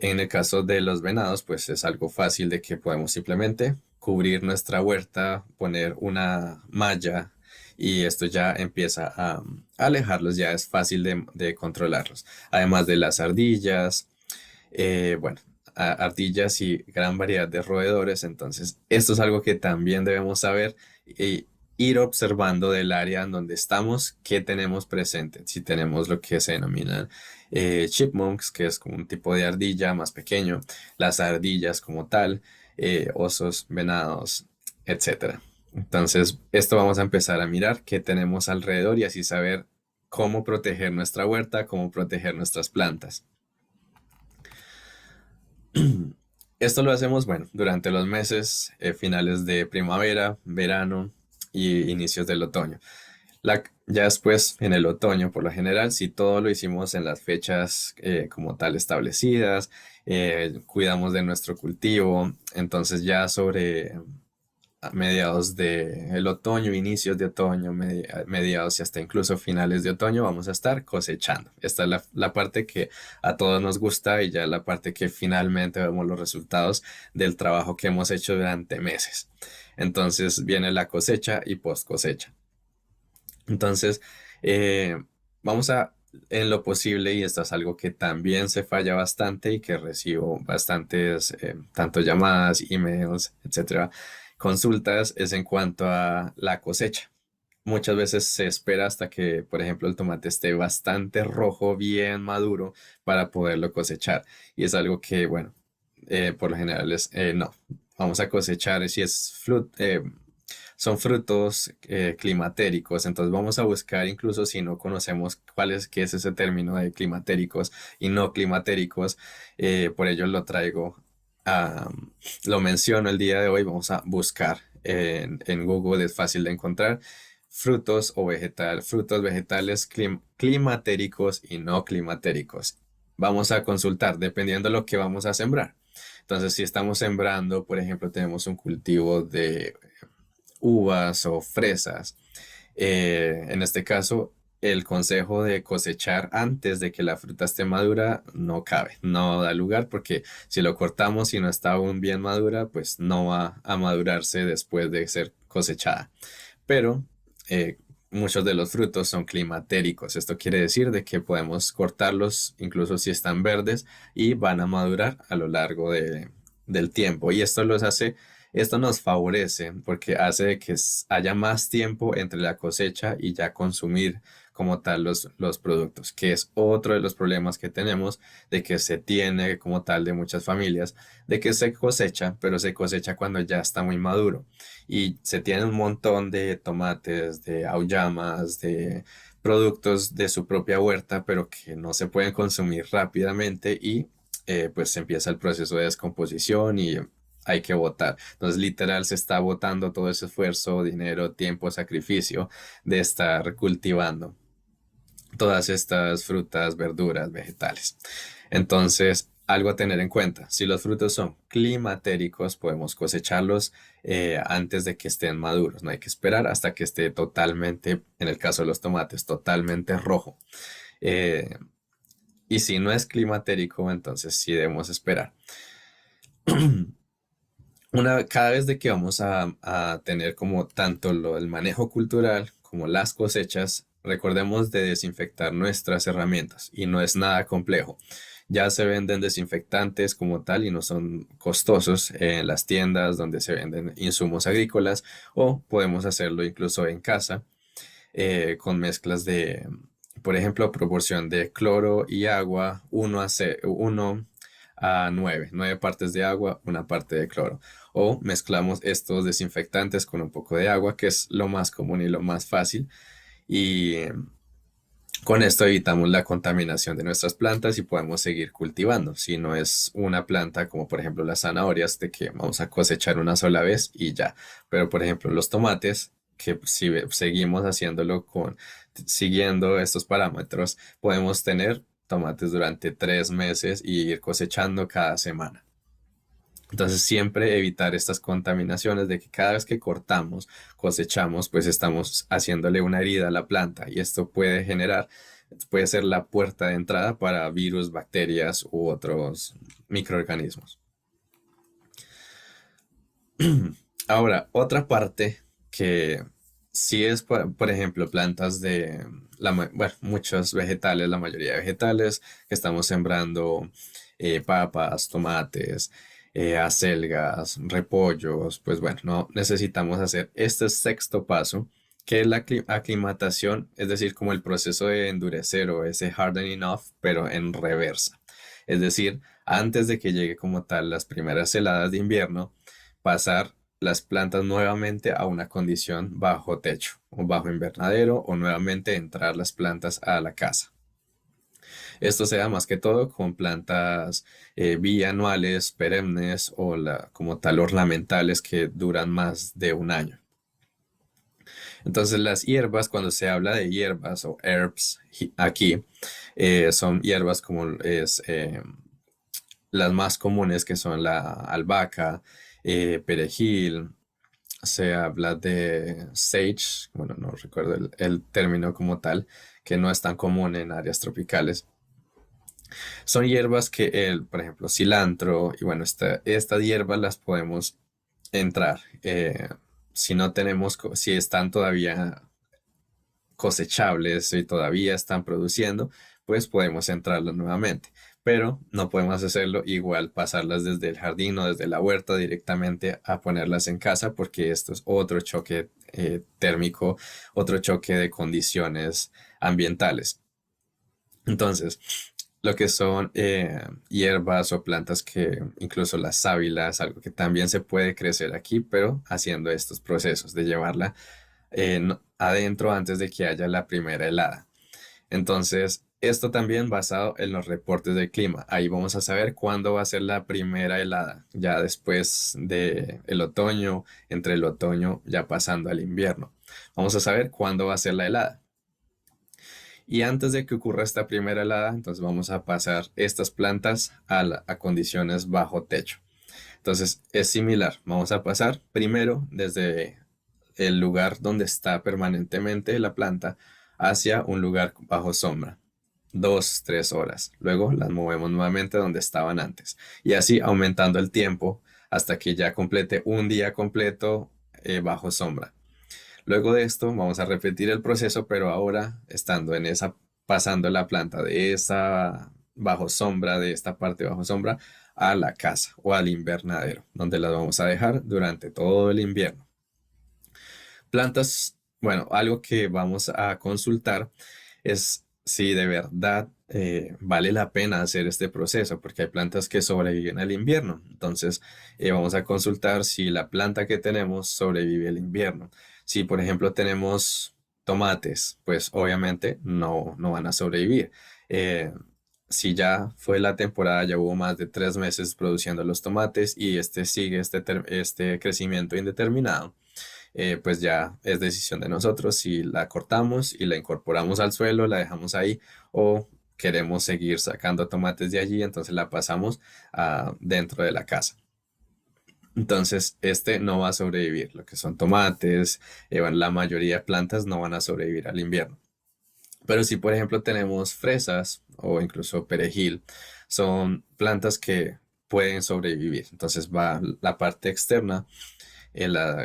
En el caso de los venados, pues es algo fácil de que podemos simplemente cubrir nuestra huerta, poner una malla y esto ya empieza a alejarlos, ya es fácil de controlarlos. Además de las ardillas, bueno, ardillas y gran variedad de roedores, entonces esto es algo que también debemos saber y ir observando del área en donde estamos, qué tenemos presente. Si tenemos lo que se denominan chipmunks, que es como un tipo de ardilla más pequeño, las ardillas como tal, osos, venados, etcétera. Entonces, esto vamos a empezar a mirar qué tenemos alrededor y así saber cómo proteger nuestra huerta, cómo proteger nuestras plantas. Esto lo hacemos, bueno, durante los meses finales de primavera, verano y inicios del otoño. Ya después, en el otoño, por lo general, si todo lo hicimos en las fechas como tal establecidas, cuidamos de nuestro cultivo, entonces ya sobre a mediados del otoño, inicios de otoño, mediados y hasta incluso finales de otoño, vamos a estar cosechando. Esta es la parte que a todos nos gusta y ya la parte que finalmente vemos los resultados del trabajo que hemos hecho durante meses. Entonces viene la cosecha y post cosecha. Entonces, eh, vamos a, en lo posible, y esto es algo que también se falla bastante y que recibo bastantes, tanto llamadas, emails, etcétera, consultas, es en cuanto a la cosecha. muchas veces se espera hasta que, por ejemplo, el tomate esté bastante rojo, bien maduro, para poderlo cosechar. Y es algo que, bueno, por lo general es, no, vamos a cosechar si son frutos climatéricos, entonces vamos a buscar, incluso si no conocemos qué es ese término de climatéricos y no climatéricos, por ello ah, lo menciono el día de hoy, vamos a buscar en Google, es fácil de encontrar frutos vegetales climatéricos y no climatéricos. Vamos a consultar dependiendo de lo que vamos a sembrar. Entonces, si estamos sembrando, por ejemplo, tenemos un cultivo de uvas o fresas. En este caso, el consejo de cosechar antes de que la fruta esté madura no cabe, no da lugar porque si lo cortamos y no está aún bien madura, pues no va a madurarse después de ser cosechada. Pero eh, muchos de los frutos son climatéricos. Esto quiere decir de que podemos cortarlos incluso si están verdes y van a madurar a lo largo del tiempo. Y esto nos favorece porque hace de que haya más tiempo entre la cosecha y ya consumir como tal los productos, que es otro de los problemas que tenemos de que se tiene como tal de muchas familias, de que se cosecha, pero se cosecha cuando ya está muy maduro y se tiene un montón de tomates, de auyamas, de productos de su propia huerta, pero que no se pueden consumir rápidamente y pues empieza el proceso de descomposición y hay que botar. Entonces, literal, se está botando todo ese esfuerzo, dinero, tiempo, sacrificio de estar cultivando todas estas frutas, verduras, vegetales. Entonces, algo a tener en cuenta, si los frutos son climatéricos, podemos cosecharlos antes de que estén maduros. No hay que esperar hasta que esté totalmente, en el caso de los tomates, totalmente rojo. Eh, y si no es climatérico, entonces sí debemos esperar. Cada vez de que vamos a tener como tanto el manejo cultural como las cosechas, recordemos de desinfectar nuestras herramientas y no es nada complejo. Ya se venden desinfectantes como tal y no son costosos en las tiendas donde se venden insumos agrícolas o podemos hacerlo incluso en casa con mezclas por ejemplo, proporción de cloro y agua, 1 a 9, 9 partes de agua, 1 parte de cloro. O mezclamos estos desinfectantes con un poco de agua, que es lo más común y lo más fácil. Y con esto evitamos la contaminación de nuestras plantas y podemos seguir cultivando. Si no es una planta como por ejemplo las zanahorias, de que vamos a cosechar una sola vez y ya. Pero por ejemplo los tomates, que si seguimos haciéndolo siguiendo estos parámetros, podemos tener tomates durante 3 meses y ir cosechando cada semana. Entonces siempre evitar estas contaminaciones de que cada vez que cortamos, cosechamos, pues estamos haciéndole una herida a la planta y esto puede ser la puerta de entrada para virus, bacterias u otros microorganismos. Ahora, otra parte que sí es, por ejemplo, plantas bueno, muchos vegetales, la mayoría de vegetales que estamos sembrando, papas, tomates, acelgas, repollos, pues bueno, no necesitamos hacer este sexto paso, que es la aclimatación, es decir, como el proceso de endurecer o ese hardening off, pero en reversa. Es decir, antes de que llegue como tal las primeras heladas de invierno, pasar las plantas nuevamente a una condición bajo techo o bajo invernadero o nuevamente entrar las plantas a la casa. Esto se da más que todo con plantas bianuales, perennes o como tal ornamentales que duran más de un año. Entonces las hierbas, cuando se habla de hierbas o herbs aquí, son hierbas como las más comunes que son la albahaca, perejil, se habla de sage, bueno, no recuerdo el término como tal, que no es tan común en áreas tropicales. Son hierbas que, por ejemplo, cilantro, y bueno, estas hierbas las podemos entrar. Si no tenemos, si están todavía cosechables y todavía están produciendo, pues podemos entrarlas nuevamente. Pero no podemos hacerlo igual, pasarlas desde el jardín o desde la huerta directamente a ponerlas en casa, porque esto es otro choque térmico, otro choque de condiciones ambientales. Entonces, lo que son hierbas o plantas que incluso la sábila es algo que también se puede crecer aquí, pero haciendo estos procesos de llevarla adentro antes de que haya la primera helada. Entonces, esto también basado en los reportes del clima. Ahí vamos a saber cuándo va a ser la primera helada, ya después de el otoño, entre el otoño ya pasando al invierno. Vamos a saber cuándo va a ser la helada. Y antes de que ocurra esta primera helada, entonces vamos a pasar estas plantas a condiciones bajo techo. Entonces es similar. Vamos a pasar primero desde el lugar donde está permanentemente la planta hacia un lugar bajo sombra. 2, 3 horas. Luego las movemos nuevamente donde estaban antes. Y así aumentando el tiempo hasta que ya complete un día completo bajo sombra. Luego de esto vamos a repetir el proceso, pero ahora estando en esa, pasando la planta de esa bajo sombra, de esta parte bajo sombra, a la casa o al invernadero, donde las vamos a dejar durante todo el invierno. Plantas, bueno, algo que vamos a consultar es si de verdad vale la pena hacer este proceso, porque hay plantas que sobreviven al invierno. Entonces, vamos a consultar si la planta que tenemos sobrevive al invierno. Si, por ejemplo, tenemos tomates, pues obviamente no van a sobrevivir. Eh, si ya fue la temporada, ya hubo más de 3 meses produciendo los tomates y este sigue este crecimiento indeterminado, pues ya es decisión de nosotros si la cortamos y la incorporamos al suelo, la dejamos ahí o queremos seguir sacando tomates de allí, entonces la pasamos dentro de la casa. Entonces, este no va a sobrevivir. Lo que son tomates, bueno, la mayoría de plantas no van a sobrevivir al invierno. Pero si, por ejemplo, tenemos fresas o incluso perejil, son plantas que pueden sobrevivir. Entonces va la parte externa,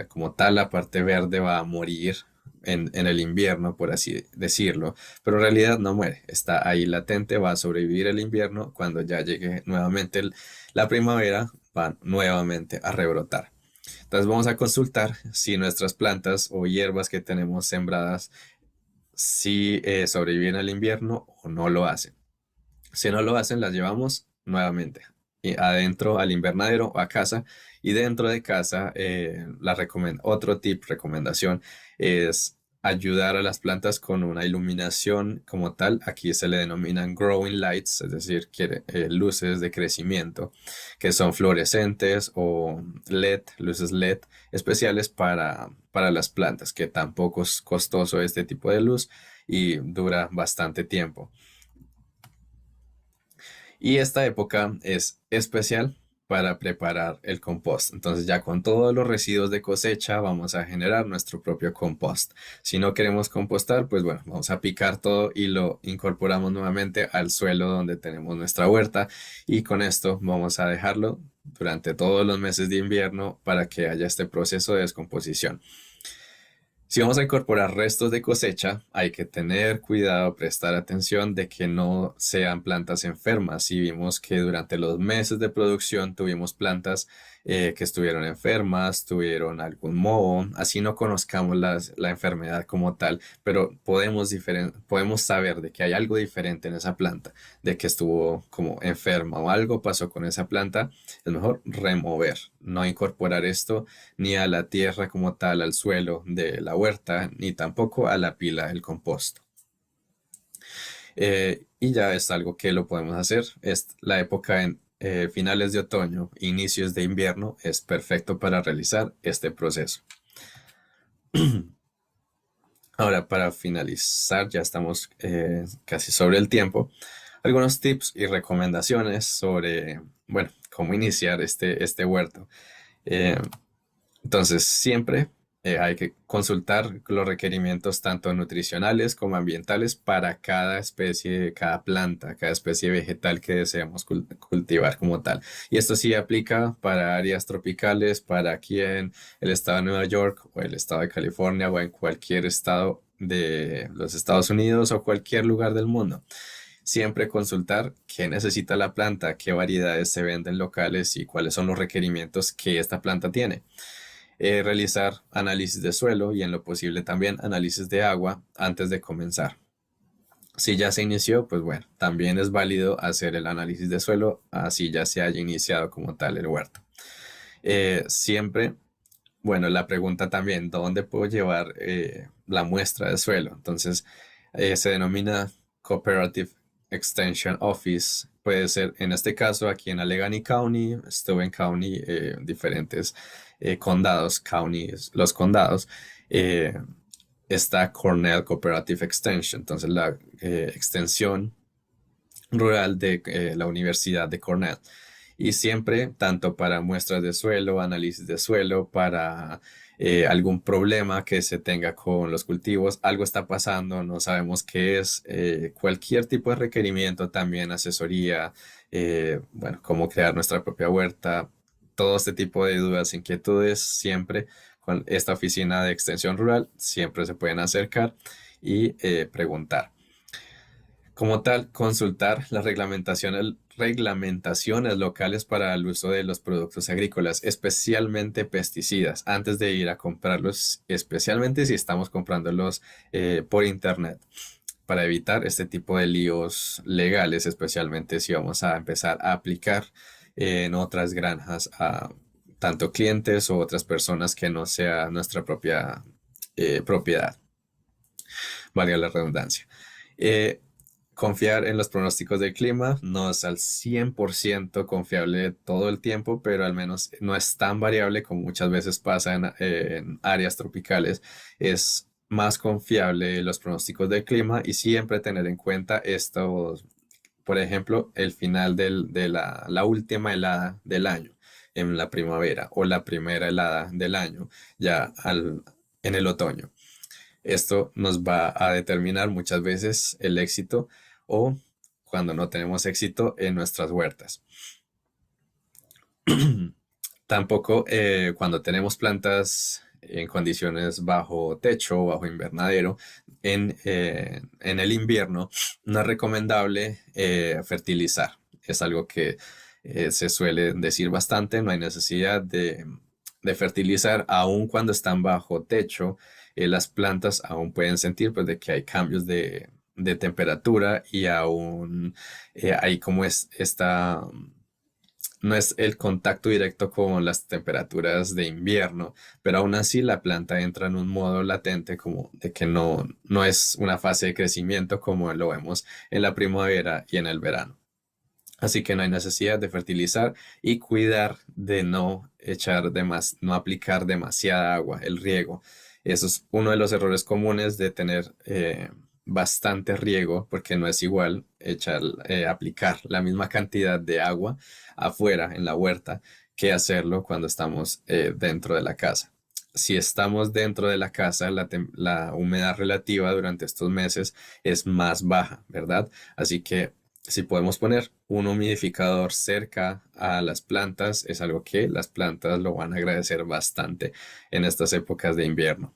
como tal, la parte verde va a morir en el invierno, por así decirlo, pero en realidad no muere, está ahí latente, va a sobrevivir el invierno, cuando ya llegue nuevamente la primavera, va nuevamente a rebrotar. Entonces vamos a consultar si nuestras plantas o hierbas que tenemos sembradas si sobreviven al invierno o no lo hacen. Si no lo hacen, las llevamos nuevamente adentro al invernadero o a casa. Y dentro de casa, otro tip, recomendación, es ayudar a las plantas con una iluminación como tal. Aquí se le denominan growing lights, es decir, luces de crecimiento, que son fluorescentes o LED, luces LED especiales para las plantas, que tampoco es costoso este tipo de luz y dura bastante tiempo. Y esta época es especial para preparar el compost. Entonces ya con todos los residuos de cosecha vamos a generar nuestro propio compost. Si no queremos compostar, pues bueno, vamos a picar todo y lo incorporamos nuevamente al suelo donde tenemos nuestra huerta y con esto vamos a dejarlo durante todos los meses de invierno para que haya este proceso de descomposición. Si vamos a incorporar restos de cosecha, hay que tener cuidado, prestar atención de que no sean plantas enfermas. Si vimos que durante los meses de producción tuvimos plantas que estuvieron enfermas, tuvieron algún moho, así no conozcamos la enfermedad como tal, pero podemos saber de que hay algo diferente en esa planta, de que estuvo como enferma o algo pasó con esa planta, es mejor remover, no incorporar esto ni a la tierra como tal, al suelo de la huerta, ni tampoco a la pila del compost. Y ya es algo que lo podemos hacer. Es la época en finales de otoño, inicios de invierno, es perfecto para realizar este proceso. Ahora, para finalizar, ya estamos casi sobre el tiempo. Algunos tips y recomendaciones sobre, bueno, cómo iniciar este huerto. Eh, entonces, siempre hay que consultar los requerimientos tanto nutricionales como ambientales para cada especie, cada planta, cada especie vegetal que deseamos cultivar como tal. Y esto sí aplica para áreas tropicales, para aquí en el estado de Nueva York o el estado de California o en cualquier estado de los Estados Unidos o cualquier lugar del mundo. Siempre consultar qué necesita la planta, qué variedades se venden locales y cuáles son los requerimientos que esta planta tiene. realizar análisis de suelo y en lo posible también análisis de agua antes de comenzar. Si ya se inició, pues bueno, también es válido hacer el análisis de suelo, así ya se haya iniciado como tal el huerto. Siempre, bueno, la pregunta también, ¿dónde puedo llevar la muestra de suelo? Entonces, se denomina Cooperative Extension Office. Puede ser, en este caso, aquí en Allegheny County, Steuben County, diferentes condados, counties, los condados. eh, Está Cornell Cooperative Extension, entonces la extensión rural de la Universidad de Cornell. Y siempre, tanto para muestras de suelo, análisis de suelo, para algún problema que se tenga con los cultivos, algo está pasando, no sabemos qué es, cualquier tipo de requerimiento, también asesoría, bueno, cómo crear nuestra propia huerta, todo este tipo de dudas, inquietudes, siempre con esta oficina de extensión rural, siempre se pueden acercar y preguntar. Como tal, consultar las reglamentaciones locales para el uso de los productos agrícolas, especialmente pesticidas, antes de ir a comprarlos, especialmente si estamos comprándolos por internet, para evitar este tipo de líos legales, especialmente si vamos a empezar a aplicar en otras granjas a tanto clientes o otras personas que no sea nuestra propia propiedad, valga la redundancia. Eh, Confiar en los pronósticos del clima no es al 100% confiable todo el tiempo, pero al menos no es tan variable como muchas veces pasa en áreas tropicales. Es más confiable los pronósticos del clima y siempre tener en cuenta estos, por ejemplo, el final de la última helada del año en la primavera o la primera helada del año ya en el otoño. Esto nos va a determinar muchas veces el éxito o cuando no tenemos éxito en nuestras huertas. Tampoco cuando tenemos plantas en condiciones bajo techo o bajo invernadero en el invierno, no es recomendable fertilizar. Es algo que se suele decir bastante, no hay necesidad de fertilizar aun cuando están bajo techo. Las plantas aún pueden sentir pues, de que hay cambios de temperatura y aún hay como es esta no es el contacto directo con las temperaturas de invierno, pero aún así la planta entra en un modo latente como de que no es una fase de crecimiento como lo vemos en la primavera y en el verano. Así que no hay necesidad de fertilizar y cuidar de no no aplicar demasiada agua, el riego. Eso es uno de los errores comunes de tener bastante riego, porque no es igual aplicar la misma cantidad de agua afuera en la huerta que hacerlo cuando estamos dentro de la casa. Si estamos dentro de la casa, la humedad relativa durante estos meses es más baja, ¿verdad? Así que si podemos poner un humidificador cerca a las plantas, es algo que las plantas lo van a agradecer bastante en estas épocas de invierno.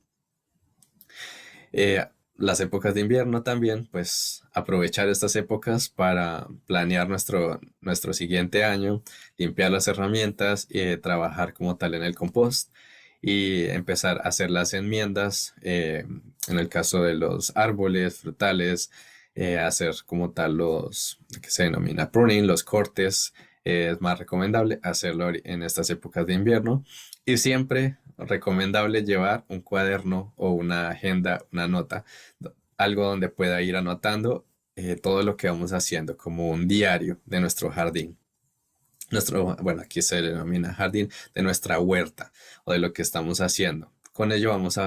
Las épocas de invierno también, pues aprovechar estas épocas para planear nuestro siguiente año, limpiar las herramientas y trabajar como tal en el compost y empezar a hacer las enmiendas, en el caso de los árboles, frutales, hacer como tal los que se denomina pruning, los cortes. Es más recomendable hacerlo en estas épocas de invierno y siempre recomendable llevar un cuaderno o una agenda, una nota, algo donde pueda ir anotando todo lo que vamos haciendo, como un diario de nuestro jardín. Bueno, aquí se denomina jardín de nuestra huerta o de lo que estamos haciendo. Con ello vamos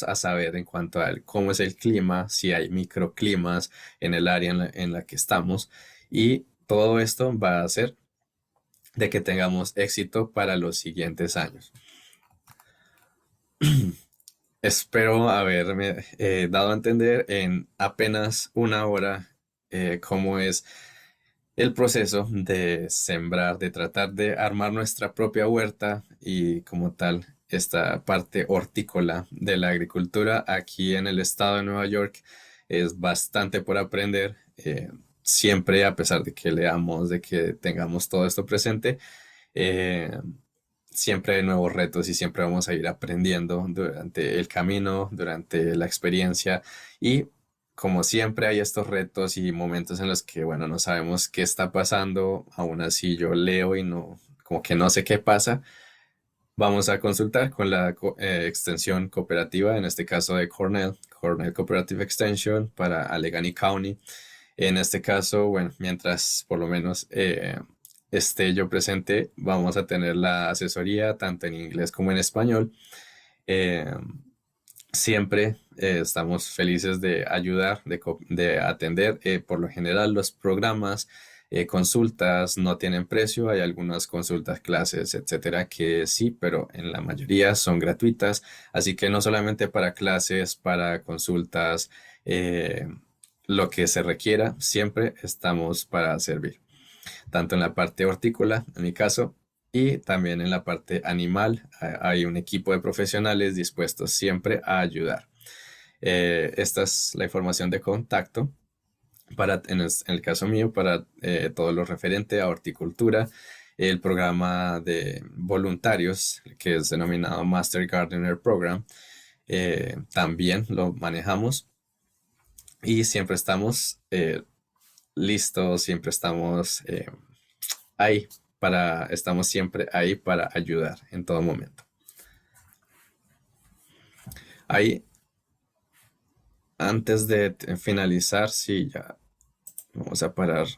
a saber en cuanto a cómo es el clima, si hay microclimas en el área en la que estamos y todo esto va a hacer de que tengamos éxito para los siguientes años. Espero haberme dado a entender en apenas una hora cómo es el proceso de sembrar, de tratar de armar nuestra propia huerta y como tal esta parte hortícola de la agricultura aquí en el estado de Nueva York es bastante por aprender. Siempre, a pesar de que leamos, de que tengamos todo esto presente, eh, siempre hay nuevos retos y siempre vamos a ir aprendiendo durante el camino, durante la experiencia y como siempre hay estos retos y momentos en los que, bueno, no sabemos qué está pasando, aún así yo leo y no, como que no sé qué pasa. Vamos a consultar con la extensión cooperativa, en este caso de Cornell, Cornell Cooperative Extension para Allegheny County. En este caso, bueno, mientras por lo menos esté yo presente, vamos a tener la asesoría tanto en inglés como en español. Eh, Siempre estamos felices de ayudar, de atender. Por lo general, los programas, consultas no tienen precio. Hay algunas consultas, clases, etcétera, que sí, pero en la mayoría son gratuitas. Así que no solamente para clases, para consultas, eh, lo que se requiera, siempre estamos para servir tanto en la parte hortícola, en mi caso, y también en la parte animal. Hay un equipo de profesionales dispuestos siempre a ayudar. Esta es la información de contacto para, en el caso mío, para todo lo referente a horticultura, el programa de voluntarios, que es denominado Master Gardener Program, también lo manejamos y siempre estamos listos, siempre estamos ahí estamos siempre ahí para ayudar en todo momento. Ahí, antes de finalizar, sí, ya vamos a parar